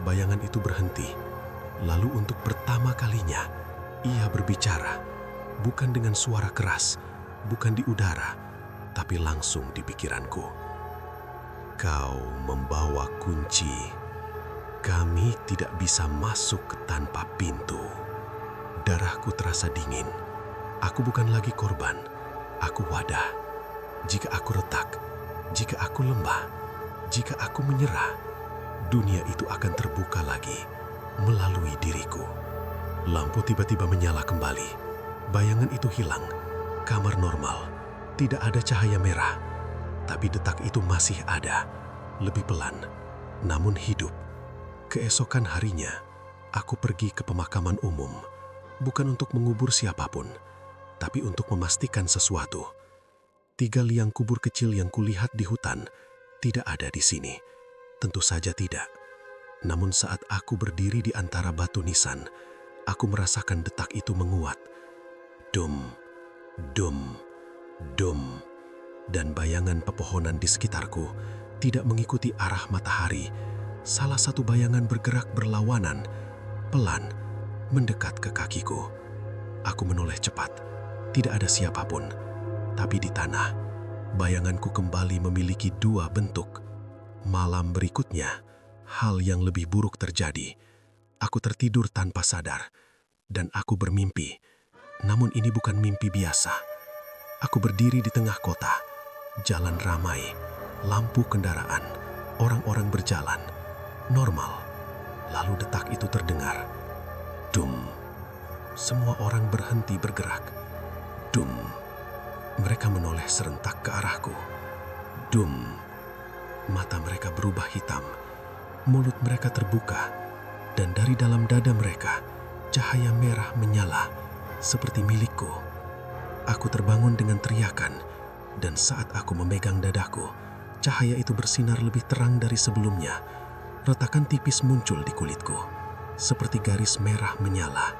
Bayangan itu berhenti. Lalu untuk pertama kalinya, ia berbicara. Bukan dengan suara keras, bukan di udara, tapi langsung di pikiranku. Kau membawa kunci. Kami tidak bisa masuk tanpa pintu. Darahku terasa dingin. Aku bukan lagi korban. Aku wadah. Jika aku retak, jika aku lemah, jika aku menyerah, dunia itu akan terbuka lagi melalui diriku. Lampu tiba-tiba menyala kembali. Bayangan itu hilang. Kamar normal. Tidak ada cahaya merah. Tapi detak itu masih ada. Lebih pelan, namun hidup. Keesokan harinya, aku pergi ke pemakaman umum. Bukan untuk mengubur siapapun, tapi untuk memastikan sesuatu. 3 liang kubur kecil yang kulihat di hutan tidak ada di sini. Tentu saja tidak. Namun saat aku berdiri di antara batu nisan, aku merasakan detak itu menguat. Dum, dum, dum. Dan bayangan pepohonan di sekitarku tidak mengikuti arah matahari. Salah satu bayangan bergerak berlawanan, pelan, mendekat ke kakiku. Aku menoleh cepat. Tidak ada siapapun. Tapi di tanah, bayanganku kembali memiliki 2 bentuk. Malam berikutnya, hal yang lebih buruk terjadi. Aku tertidur tanpa sadar, dan aku bermimpi. Namun ini bukan mimpi biasa. Aku berdiri di tengah kota. Jalan ramai, lampu kendaraan, orang-orang berjalan. Normal. Lalu detak itu terdengar. Dum. Semua orang berhenti bergerak. Dum. Mereka menoleh serentak ke arahku. Dum. Mata mereka berubah hitam. Mulut mereka terbuka. Dan dari dalam dada mereka, cahaya merah menyala seperti milikku. Aku terbangun dengan teriakan. Dan saat aku memegang dadaku, cahaya itu bersinar lebih terang dari sebelumnya. Retakan tipis muncul di kulitku, seperti garis merah menyala.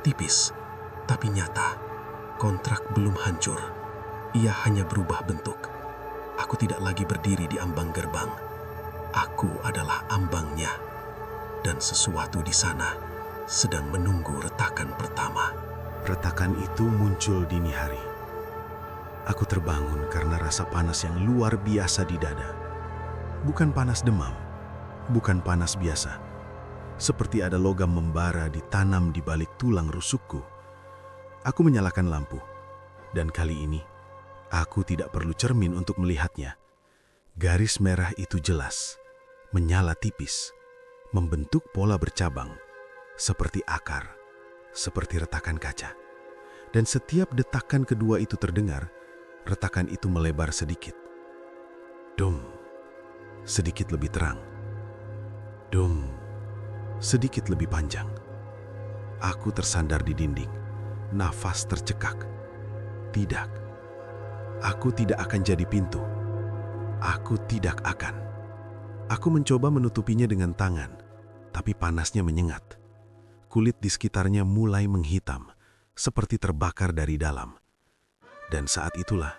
Tipis, tapi nyata. Kontrak belum hancur. Ia hanya berubah bentuk. Aku tidak lagi berdiri di ambang gerbang. Aku adalah ambangnya. Dan sesuatu di sana sedang menunggu retakan pertama. Retakan itu muncul dini hari. Aku terbangun karena rasa panas yang luar biasa di dada. Bukan panas demam, bukan panas biasa. Seperti ada logam membara ditanam di balik tulang rusukku. Aku menyalakan lampu, dan kali ini aku tidak perlu cermin untuk melihatnya. Garis merah itu jelas, menyala tipis, membentuk pola bercabang, seperti akar, seperti retakan kaca. Dan setiap detakan kedua itu terdengar, retakan itu melebar sedikit. Dum, sedikit lebih terang. Dum, sedikit lebih panjang. Aku tersandar di dinding, nafas tercekak. Tidak, aku tidak akan jadi pintu. Aku tidak akan. Aku mencoba menutupinya dengan tangan, tapi panasnya menyengat. Kulit di sekitarnya mulai menghitam, seperti terbakar dari dalam. Dan saat itulah,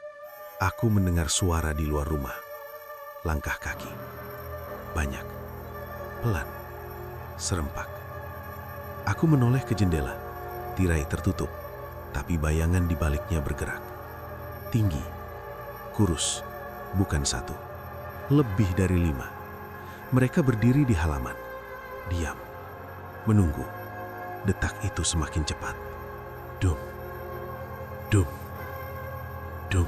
aku mendengar suara di luar rumah. Langkah kaki. Banyak. Pelan. Serempak. Aku menoleh ke jendela. Tirai tertutup, tapi bayangan di baliknya bergerak. Tinggi, kurus, bukan satu, lebih dari 5. Mereka berdiri di halaman, diam, menunggu. Detak itu semakin cepat. Dum, dum, dum.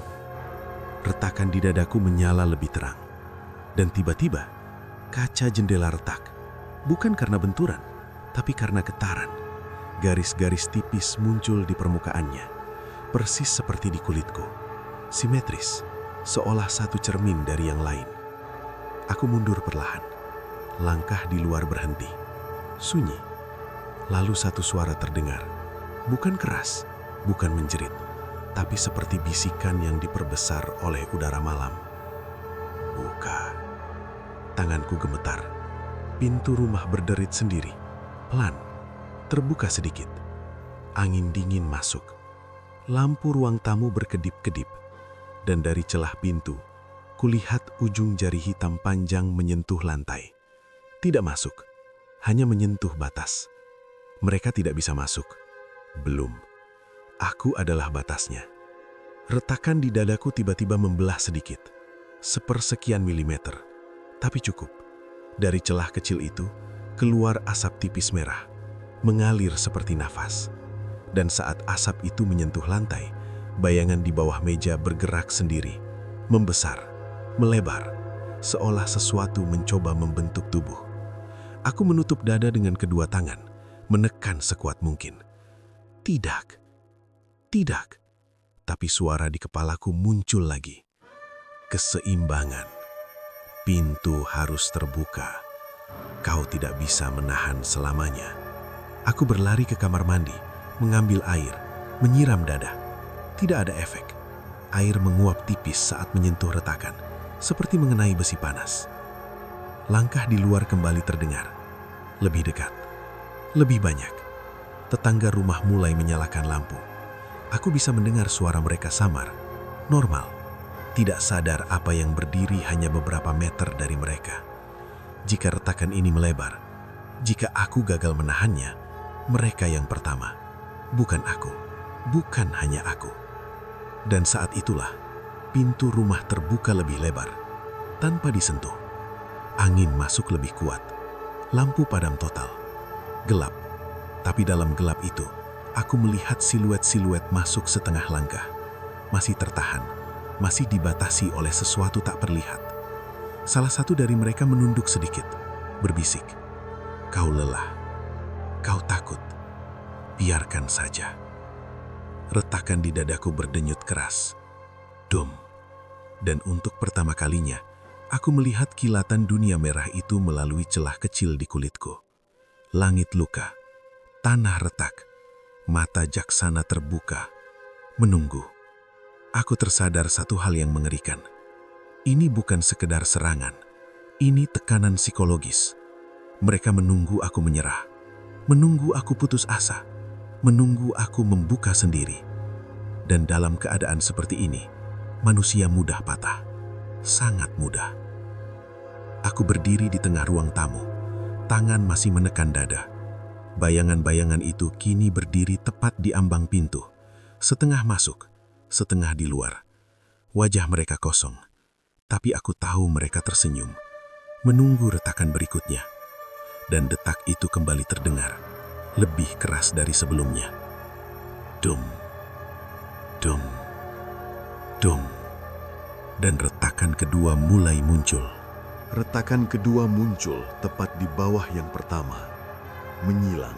Retakan di dadaku menyala lebih terang. Dan tiba-tiba, kaca jendela retak. Bukan karena benturan, tapi karena getaran. Garis-garis tipis muncul di permukaannya, persis seperti di kulitku. Simetris, seolah satu cermin dari yang lain. Aku mundur perlahan. Langkah di luar berhenti. Sunyi. Lalu satu suara terdengar. Bukan keras, bukan menjerit, tapi seperti bisikan yang diperbesar oleh udara malam. Buka. Tanganku gemetar. Pintu rumah berderit sendiri. Pelan. Terbuka sedikit. Angin dingin masuk. Lampu ruang tamu berkedip-kedip. Dan dari celah pintu, kulihat ujung jari hitam panjang menyentuh lantai. Tidak masuk. Hanya menyentuh batas. Mereka tidak bisa masuk. Belum. Aku adalah batasnya. Retakan di dadaku tiba-tiba membelah sedikit. Sepersekian milimeter. Tapi cukup. Dari celah kecil itu, keluar asap tipis merah. Mengalir seperti nafas. Dan saat asap itu menyentuh lantai, bayangan di bawah meja bergerak sendiri. Membesar, melebar. Seolah sesuatu mencoba membentuk tubuh. Aku menutup dada dengan kedua tangan. Menekan sekuat mungkin. Tidak. Tidak. Tapi suara di kepalaku muncul lagi. Keseimbangan. Pintu harus terbuka. Kau tidak bisa menahan selamanya. Aku berlari ke kamar mandi, mengambil air, menyiram dada. Tidak ada efek. Air menguap tipis saat menyentuh retakan, seperti mengenai besi panas. Langkah di luar kembali terdengar. Lebih dekat. Lebih banyak. Tetangga rumah mulai menyalakan lampu. Aku bisa mendengar suara mereka samar, normal. Tidak sadar apa yang berdiri hanya beberapa meter dari mereka. Jika retakan ini melebar, jika aku gagal menahannya, mereka yang pertama. Bukan aku, bukan hanya aku. Dan saat itulah, pintu rumah terbuka lebih lebar, tanpa disentuh. Angin masuk lebih kuat, lampu padam total. Gelap, tapi dalam gelap itu, aku melihat siluet-siluet masuk setengah langkah. Masih tertahan, masih dibatasi oleh sesuatu tak terlihat. Salah satu dari mereka menunduk sedikit, berbisik, "Kau lelah, kau takut, biarkan saja." Retakan di dadaku berdenyut keras. Dum. Dan untuk pertama kalinya, aku melihat kilatan dunia merah itu melalui celah kecil di kulitku. Langit luka, tanah retak, mata jaksana terbuka, menunggu. Aku tersadar satu hal yang mengerikan. Ini bukan sekedar serangan, ini tekanan psikologis. Mereka menunggu aku menyerah, menunggu aku putus asa, menunggu aku membuka sendiri. Dan dalam keadaan seperti ini, manusia mudah patah, sangat mudah. Aku berdiri di tengah ruang tamu, tangan masih menekan dada. Bayangan-bayangan itu kini berdiri tepat di ambang pintu, setengah masuk, setengah di luar. Wajah mereka kosong, tapi aku tahu mereka tersenyum, menunggu retakan berikutnya. Dan detak itu kembali terdengar, lebih keras dari sebelumnya. Dum, dum, dum. Dan retakan kedua mulai muncul. Retakan kedua muncul tepat di bawah yang pertama, menyilang,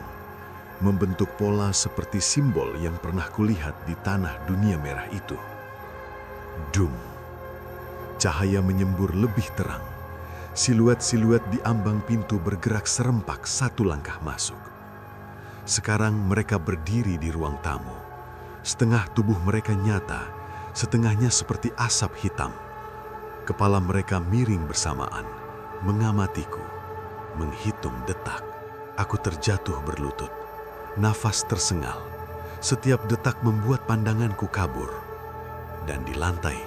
membentuk pola seperti simbol yang pernah kulihat di tanah dunia merah itu. Dum. Cahaya menyembur lebih terang. Siluet-siluet di ambang pintu bergerak serempak satu langkah masuk. Sekarang mereka berdiri di ruang tamu. Setengah tubuh mereka nyata, setengahnya seperti asap hitam. Kepala mereka miring bersamaan, mengamatiku, menghitung detak. Aku terjatuh berlutut, nafas tersengal. Setiap detak membuat pandanganku kabur. Dan di lantai,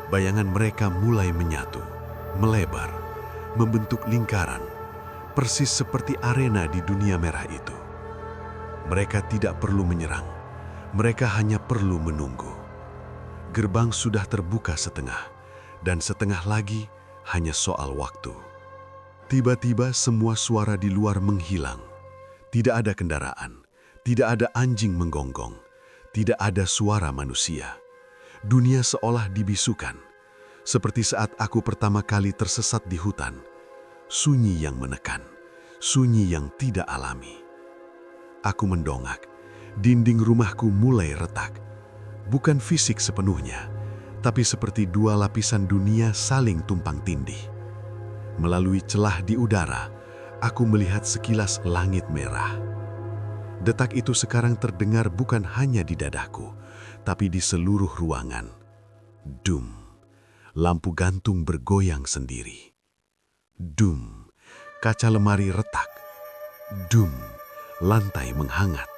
bayangan mereka mulai menyatu, melebar, membentuk lingkaran, persis seperti arena di dunia merah itu. Mereka tidak perlu menyerang. Mereka hanya perlu menunggu. Gerbang sudah terbuka setengah, dan setengah lagi hanya soal waktu. Tiba-tiba semua suara di luar menghilang. Tidak ada kendaraan, tidak ada anjing menggonggong, tidak ada suara manusia. Dunia seolah dibisukan, seperti saat aku pertama kali tersesat di hutan. Sunyi yang menekan, sunyi yang tidak alami. Aku mendongak, dinding rumahku mulai retak. Bukan fisik sepenuhnya, tapi seperti dua lapisan dunia saling tumpang tindih. Melalui celah di udara, aku melihat sekilas langit merah. Detak itu sekarang terdengar bukan hanya di dadaku, tapi di seluruh ruangan. Dum, lampu gantung bergoyang sendiri. Dum, kaca lemari retak. Dum, lantai menghangat.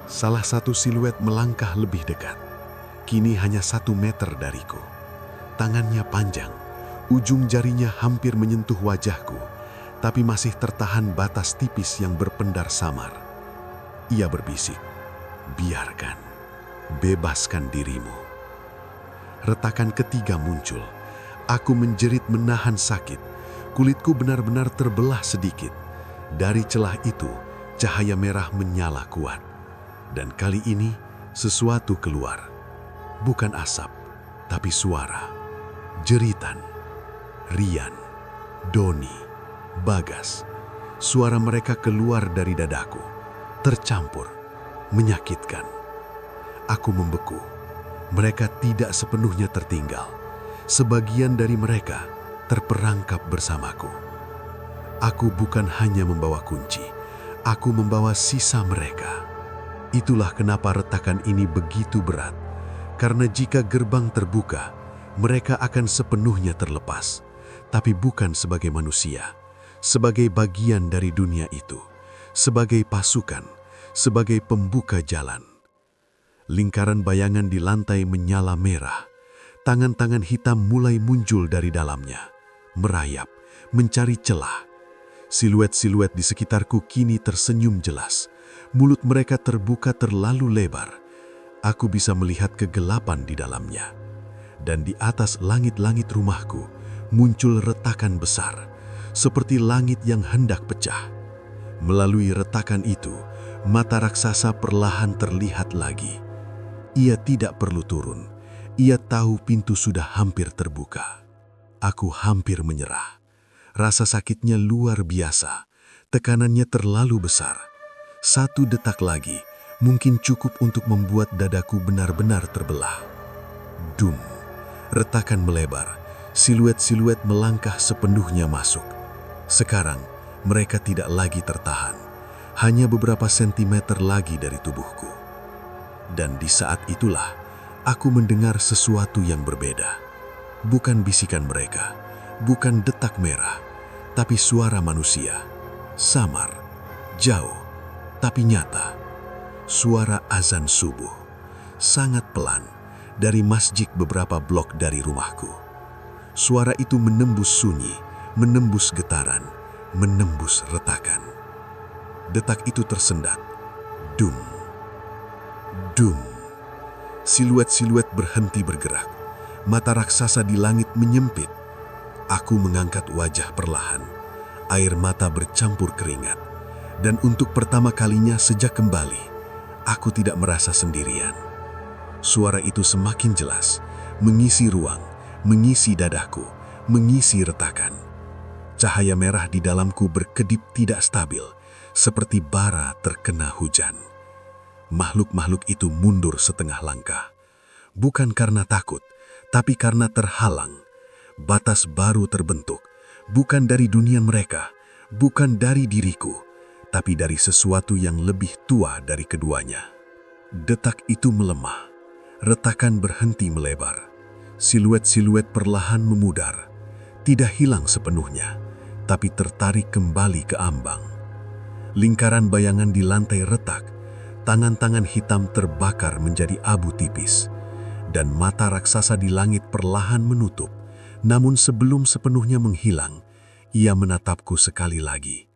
Salah satu siluet melangkah lebih dekat. Kini hanya 1 meter dariku. Tangannya panjang, ujung jarinya hampir menyentuh wajahku, tapi masih tertahan batas tipis yang berpendar samar. Ia berbisik, "Biarkan, bebaskan dirimu." Retakan ketiga muncul. Aku menjerit menahan sakit. Kulitku benar-benar terbelah sedikit. Dari celah itu, cahaya merah menyala kuat. Dan kali ini, sesuatu keluar. Bukan asap, tapi suara. Jeritan. Rian, Doni, Bagas. Suara mereka keluar dari dadaku. Tercampur, menyakitkan. Aku membeku. Mereka tidak sepenuhnya tertinggal. Sebagian dari mereka terperangkap bersamaku. Aku bukan hanya membawa kunci, aku membawa sisa mereka. Itulah kenapa retakan ini begitu berat. Karena jika gerbang terbuka, mereka akan sepenuhnya terlepas. Tapi bukan sebagai manusia, sebagai bagian dari dunia itu, sebagai pasukan, sebagai pembuka jalan. Lingkaran bayangan di lantai menyala merah. Tangan-tangan hitam mulai muncul dari dalamnya, merayap, mencari celah. Siluet-siluet di sekitarku kini tersenyum jelas. Mulut mereka terbuka terlalu lebar. Aku bisa melihat kegelapan di dalamnya. Dan di atas langit-langit rumahku muncul retakan besar, seperti langit yang hendak pecah. Melalui retakan itu, mata raksasa perlahan terlihat lagi. Ia tidak perlu turun. Ia tahu pintu sudah hampir terbuka. Aku hampir menyerah. Rasa sakitnya luar biasa. Tekanannya terlalu besar. 1 detak lagi mungkin cukup untuk membuat dadaku benar-benar terbelah. Dum, retakan melebar. Siluet-siluet melangkah sepenuhnya masuk. Sekarang mereka tidak lagi tertahan. Hanya beberapa sentimeter lagi dari tubuhku. Dan di saat itulah aku mendengar sesuatu yang berbeda. Bukan bisikan mereka, bukan detak merah, tapi suara manusia. Samar, jauh, tapi nyata. Suara azan subuh, sangat pelan, dari masjid beberapa blok dari rumahku. Suara itu menembus sunyi, menembus getaran, menembus retakan. Detak itu tersendat. Dum, dum. Siluet-siluet berhenti bergerak. Mata raksasa di langit menyempit. Aku mengangkat wajah perlahan. Air mata bercampur keringat. Dan untuk pertama kalinya sejak kembali, aku tidak merasa sendirian. Suara itu semakin jelas, mengisi ruang, mengisi dadaku, mengisi retakan. Cahaya merah di dalamku berkedip tidak stabil, seperti bara terkena hujan. Makhluk-makhluk itu mundur setengah langkah. Bukan karena takut, tapi karena terhalang. Batas baru terbentuk, bukan dari dunia mereka, bukan dari diriku, tapi dari sesuatu yang lebih tua dari keduanya. Detak itu melemah, retakan berhenti melebar. Siluet-siluet perlahan memudar, tidak hilang sepenuhnya, tapi tertarik kembali ke ambang. Lingkaran bayangan di lantai retak. Tangan-tangan hitam terbakar menjadi abu tipis, dan mata raksasa di langit perlahan menutup. Namun sebelum sepenuhnya menghilang, ia menatapku sekali lagi.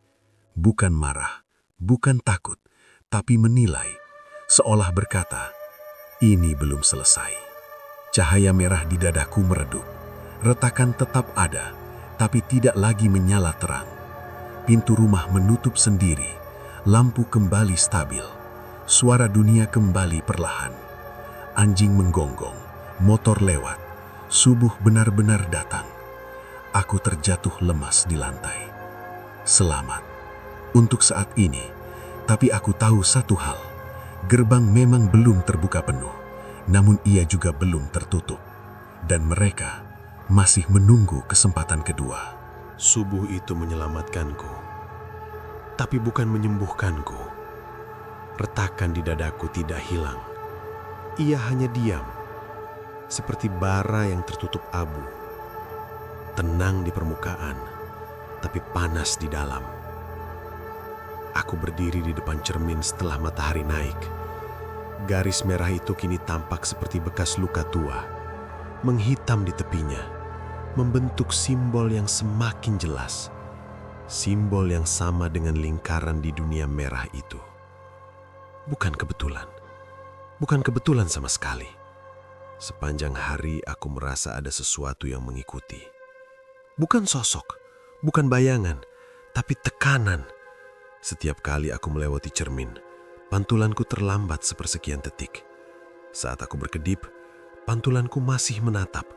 Bukan marah, bukan takut, tapi menilai, seolah berkata, "Ini belum selesai." Cahaya merah di dadaku meredup. Retakan tetap ada, tapi tidak lagi menyala terang. Pintu rumah menutup sendiri, lampu kembali stabil, suara dunia kembali perlahan. Anjing menggonggong, motor lewat, subuh benar-benar datang. Aku terjatuh lemas di lantai. Selamat untuk saat ini, tapi aku tahu satu hal. Gerbang memang belum terbuka penuh, namun ia juga belum tertutup. Dan mereka masih menunggu kesempatan kedua. Subuh itu menyelamatkanku, tapi bukan menyembuhkanku. Retakan di dadaku tidak hilang. Ia hanya diam, seperti bara yang tertutup abu. Tenang di permukaan, tapi panas di dalam. Aku berdiri di depan cermin setelah matahari naik. Garis merah itu kini tampak seperti bekas luka tua, menghitam di tepinya, membentuk simbol yang semakin jelas. Simbol yang sama dengan lingkaran di dunia merah itu. Bukan kebetulan. Bukan kebetulan sama sekali. Sepanjang hari aku merasa ada sesuatu yang mengikuti. Bukan sosok, bukan bayangan, tapi tekanan. Setiap kali aku melewati cermin, pantulanku terlambat sepersekian detik. Saat aku berkedip, pantulanku masih menatap.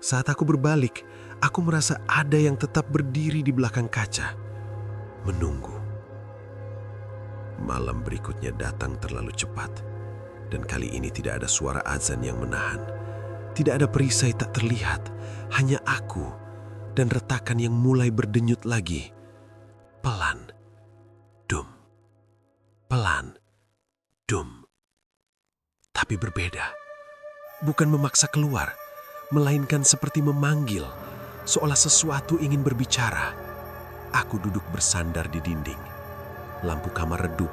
Saat aku berbalik, aku merasa ada yang tetap berdiri di belakang kaca, menunggu. Malam berikutnya datang terlalu cepat, dan kali ini tidak ada suara azan yang menahan. Tidak ada perisai tak terlihat, hanya aku dan retakan yang mulai berdenyut lagi. Pelan, dum, pelan, dum. Tapi berbeda, bukan memaksa keluar, melainkan seperti memanggil, seolah sesuatu ingin berbicara. Aku duduk bersandar di dinding. Lampu kamar redup,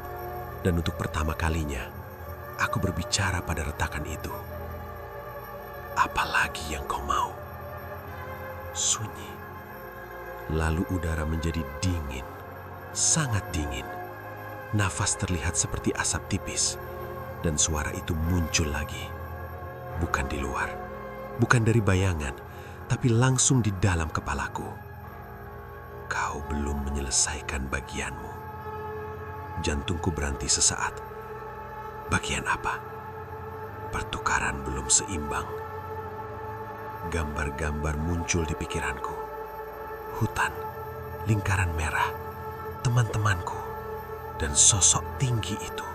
dan untuk pertama kalinya, aku berbicara pada retakan itu. Apalagi yang kau mau? Sunyi. Lalu udara menjadi dingin, sangat dingin. Nafas terlihat seperti asap tipis, dan suara itu muncul lagi. Bukan di luar, bukan dari bayangan, tapi langsung di dalam kepalaku. Kau belum menyelesaikan bagianmu. Jantungku berhenti sesaat. Bagian apa? Pertukaran belum seimbang. Gambar-gambar muncul di pikiranku. Hutan, lingkaran merah, teman-temanku, dan sosok tinggi itu.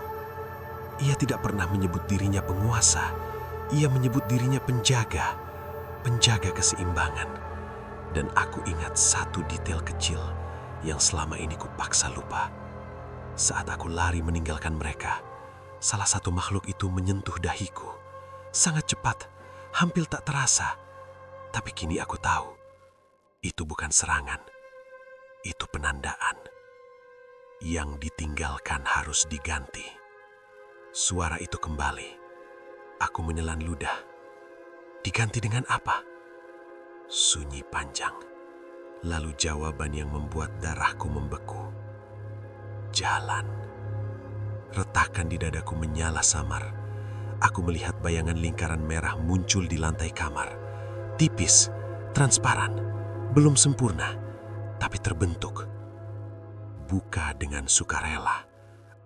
Ia tidak pernah menyebut dirinya penguasa. Ia menyebut dirinya penjaga, penjaga keseimbangan. Dan aku ingat satu detail kecil yang selama ini kupaksa lupa. Saat aku lari meninggalkan mereka, salah satu makhluk itu menyentuh dahiku. Sangat cepat, hampir tak terasa. Tapi kini aku tahu, itu bukan serangan. Itu penandaan. Yang ditinggalkan harus diganti. Suara itu kembali. Aku menelan ludah. Diganti dengan apa? Sunyi panjang. Lalu jawaban yang membuat darahku membeku. Jalan. Retakan di dadaku menyala samar. Aku melihat bayangan lingkaran merah muncul di lantai kamar. Tipis, transparan, belum sempurna, tapi terbentuk. Buka dengan sukarela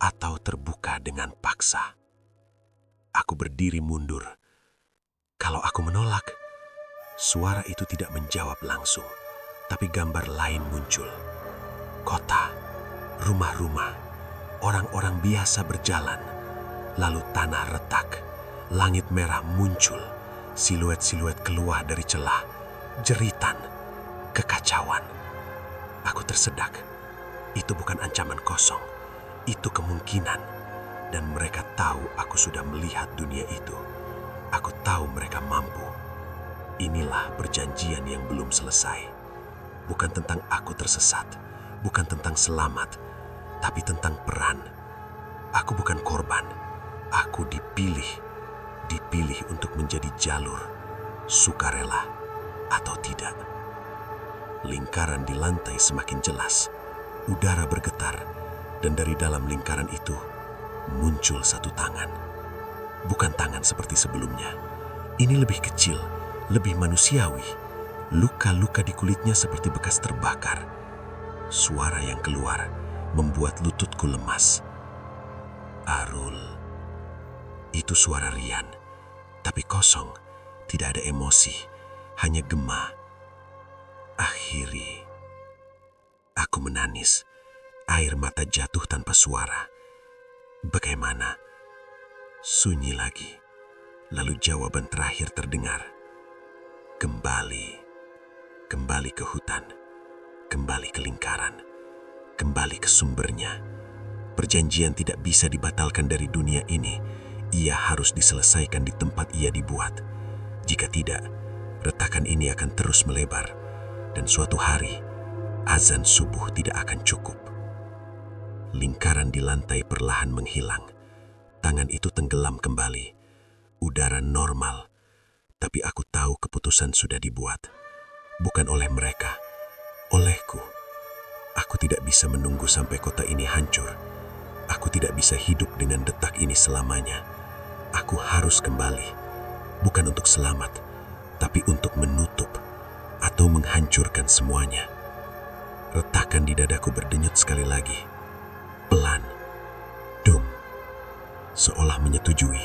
atau terbuka dengan paksa. Aku berdiri mundur. Kalau aku menolak, suara itu tidak menjawab langsung, tapi gambar lain muncul. Kota, rumah-rumah, orang-orang biasa berjalan, lalu tanah retak, langit merah muncul, siluet-siluet keluar dari celah, jeritan, kekacauan. Aku tersedak. Itu bukan ancaman kosong, itu kemungkinan. Dan mereka tahu aku sudah melihat dunia itu. Aku tahu mereka mampu. Inilah perjanjian yang belum selesai. Bukan tentang aku tersesat, bukan tentang selamat, tapi tentang peran. Aku bukan korban, aku dipilih. Dipilih untuk menjadi jalur, sukarela atau tidak. Lingkaran di lantai semakin jelas, udara bergetar, dan dari dalam lingkaran itu muncul satu tangan. Bukan tangan seperti sebelumnya. Ini lebih kecil, lebih manusiawi. Luka-luka di kulitnya seperti bekas terbakar. Suara yang keluar membuat lututku lemas. Arul. Itu suara Rian, tapi kosong, tidak ada emosi, hanya gema. Akhiri, aku menangis, air mata jatuh tanpa suara. Bagaimana? Sunyi lagi, lalu jawaban terakhir terdengar. Kembali ke hutan, kembali ke lingkaran, kembali ke sumbernya. Perjanjian tidak bisa dibatalkan dari dunia ini. Ia harus diselesaikan di tempat ia dibuat. Jika tidak, retakan ini akan terus melebar. Dan suatu hari, azan subuh tidak akan cukup. Lingkaran di lantai perlahan menghilang. Tangan itu tenggelam kembali. Udara normal. Tapi aku tahu keputusan sudah dibuat. Bukan oleh mereka, olehku. Aku tidak bisa menunggu sampai kota ini hancur. Aku tidak bisa hidup dengan detak ini selamanya. Aku harus kembali, bukan untuk selamat, tapi untuk menutup atau menghancurkan semuanya. Retakan di dadaku berdenyut sekali lagi. Pelan, dum, seolah menyetujui.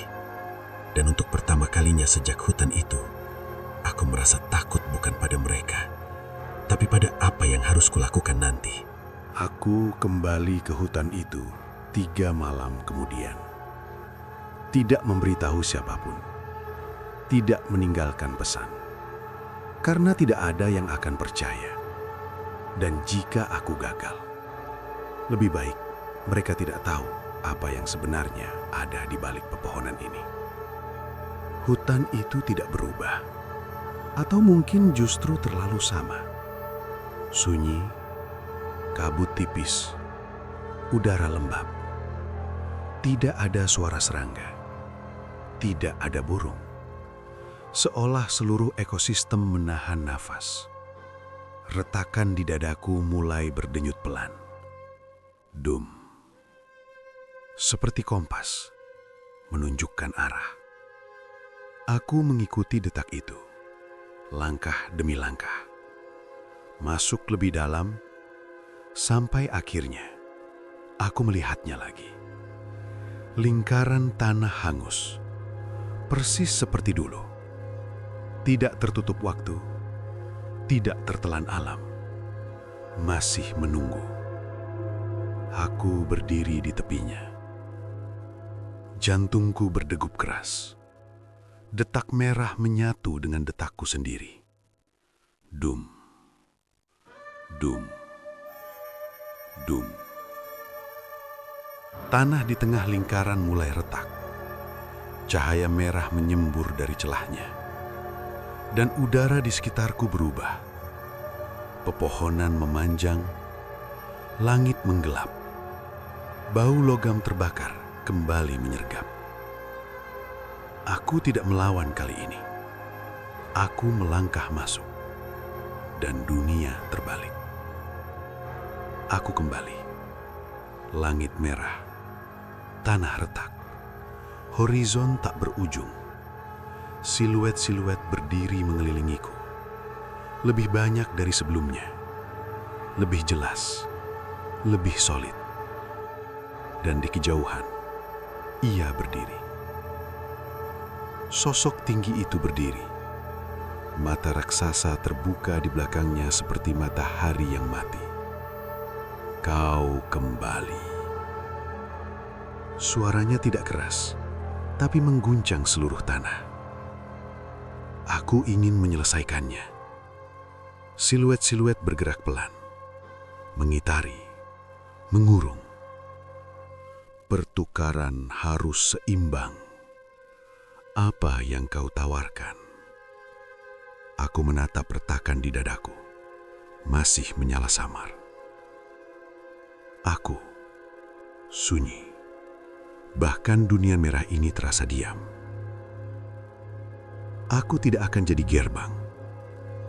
Dan untuk pertama kalinya sejak hutan itu, aku merasa takut bukan pada mereka, tapi pada apa yang harus kulakukan nanti. Aku kembali ke hutan itu 3 malam kemudian. Tidak memberitahu siapapun. Tidak meninggalkan pesan. Karena tidak ada yang akan percaya. Dan jika aku gagal, lebih baik mereka tidak tahu apa yang sebenarnya ada di balik pepohonan ini. Hutan itu tidak berubah. Atau mungkin justru terlalu sama. Sunyi, kabut tipis, udara lembab. Tidak ada suara serangga. Tidak ada burung. Seolah seluruh ekosistem menahan nafas. Retakan di dadaku mulai berdenyut pelan. Dum. Seperti kompas, menunjukkan arah. Aku mengikuti detak itu. Langkah demi langkah. Masuk lebih dalam, sampai akhirnya aku melihatnya lagi. Lingkaran tanah hangus, persis seperti dulu. Tidak tertutup waktu, tidak tertelan alam. Masih menunggu. Aku berdiri di tepinya. Jantungku berdegup keras. Detak merah menyatu dengan detakku sendiri. Dum. Dum. Dum. Tanah di tengah lingkaran mulai retak. Cahaya merah menyembur dari celahnya. Dan udara di sekitarku berubah. Pepohonan memanjang, langit menggelap. Bau logam terbakar kembali menyergap. Aku tidak melawan kali ini. Aku melangkah masuk. Dan dunia terbalik. Aku kembali. Langit merah. Tanah retak. Horizon tak berujung. Siluet-siluet berdiri mengelilingiku. Lebih banyak dari sebelumnya. Lebih jelas. Lebih solid. Dan di kejauhan, ia berdiri. Sosok tinggi itu berdiri. Mata raksasa terbuka di belakangnya seperti matahari yang mati. Kau kembali. Suaranya tidak keras, tapi mengguncang seluruh tanah. Aku ingin menyelesaikannya. Siluet-siluet bergerak pelan, mengitari, mengurung. Pertukaran harus seimbang. Apa yang kau tawarkan? Aku menatap retakan di dadaku, masih menyala samar. Aku sunyi. Bahkan dunia merah ini terasa diam. Aku tidak akan jadi gerbang,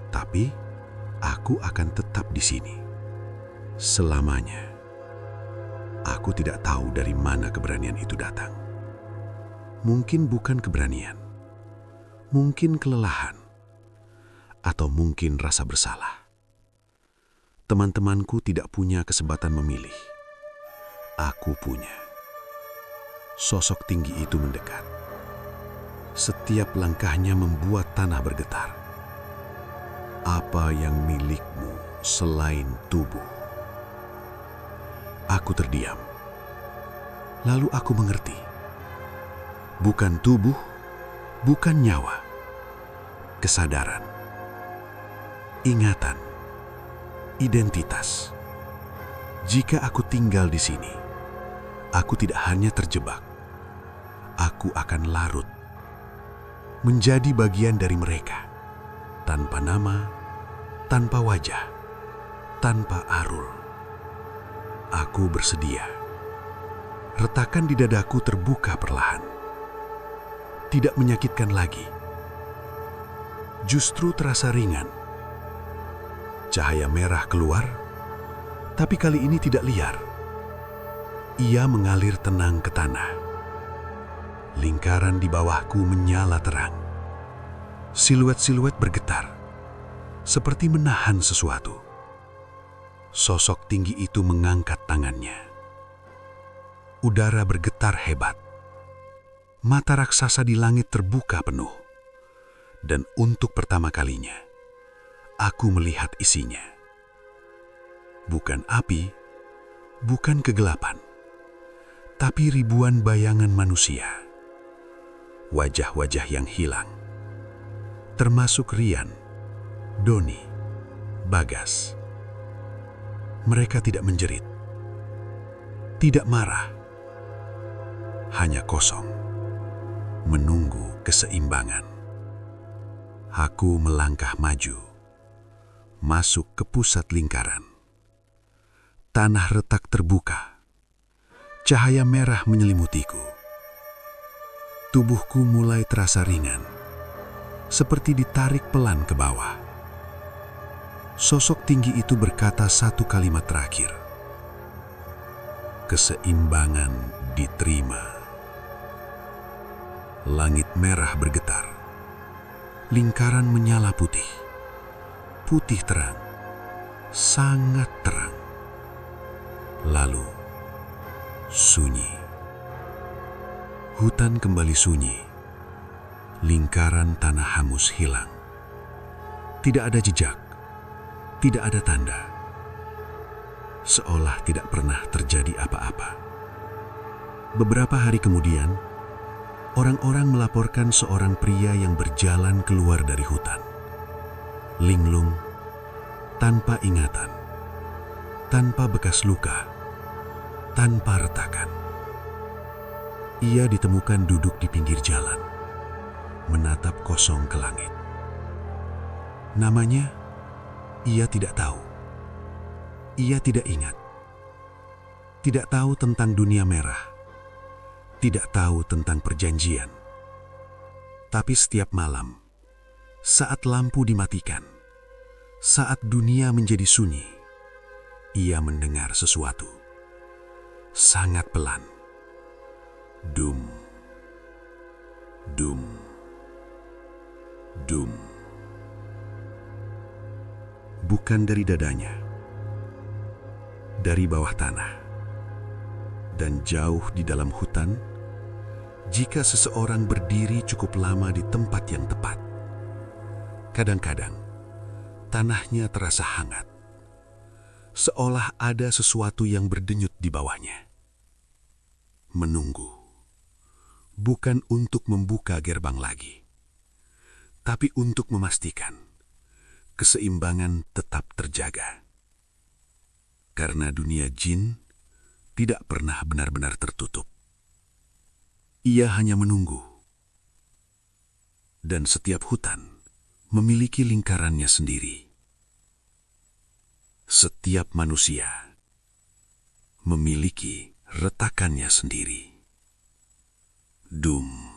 tapi aku akan tetap di sini selamanya. Aku tidak tahu dari mana keberanian itu datang. Mungkin bukan keberanian, mungkin kelelahan, atau mungkin rasa bersalah. Teman-temanku tidak punya kesempatan memilih. Aku punya. Sosok tinggi itu mendekat. Setiap langkahnya membuat tanah bergetar. Apa yang milikmu selain tubuh? Aku terdiam. Lalu aku mengerti. Bukan tubuh, bukan nyawa. Kesadaran. Ingatan. Identitas. Jika aku tinggal di sini, aku tidak hanya terjebak. Aku akan larut. Menjadi bagian dari mereka. Tanpa nama, tanpa wajah, tanpa arul. Aku bersedia. Retakan di dadaku terbuka perlahan. Tidak menyakitkan lagi. Justru terasa ringan. Cahaya merah keluar, tapi kali ini tidak liar. Ia mengalir tenang ke tanah. Lingkaran di bawahku menyala terang. Siluet-siluet bergetar, seperti menahan sesuatu. Sosok tinggi itu mengangkat tangannya. Udara bergetar hebat. Mata raksasa di langit terbuka penuh. Dan untuk pertama kalinya, aku melihat isinya. Bukan api, bukan kegelapan, tapi ribuan bayangan manusia. Wajah-wajah yang hilang. Termasuk Rian, Doni, Bagas. Mereka tidak menjerit, tidak marah, hanya kosong, menunggu keseimbangan. Aku melangkah maju, masuk ke pusat lingkaran. Tanah retak terbuka, cahaya merah menyelimutiku. Tubuhku mulai terasa ringan, seperti ditarik pelan ke bawah. Sosok tinggi itu berkata satu kalimat terakhir. Keseimbangan diterima. Langit merah bergetar. Lingkaran menyala putih. Putih terang. Sangat terang. Lalu, sunyi. Hutan kembali sunyi. Lingkaran tanah hangus hilang. Tidak ada jejak. Tidak ada tanda. Seolah tidak pernah terjadi apa-apa. Beberapa hari kemudian, orang-orang melaporkan seorang pria yang berjalan keluar dari hutan. Linglung, tanpa ingatan, tanpa bekas luka, tanpa retakan. Ia ditemukan duduk di pinggir jalan, menatap kosong ke langit. Namanya, ia tidak tahu. Ia tidak ingat. Tidak tahu tentang dunia merah. Tidak tahu tentang perjanjian. Tapi setiap malam, saat lampu dimatikan, saat dunia menjadi sunyi, ia mendengar sesuatu. Sangat pelan. Dum. Dum. Dum. Bukan dari dadanya, dari bawah tanah, dan jauh di dalam hutan. Jika seseorang berdiri cukup lama di tempat yang tepat, kadang-kadang tanahnya terasa hangat, seolah ada sesuatu yang berdenyut di bawahnya. Menunggu, bukan untuk membuka gerbang lagi, tapi untuk memastikan keseimbangan tetap terjaga. Karena dunia jin tidak pernah benar-benar tertutup. Ia hanya menunggu. Dan setiap hutan memiliki lingkarannya sendiri. Setiap manusia memiliki retakannya sendiri. Dum.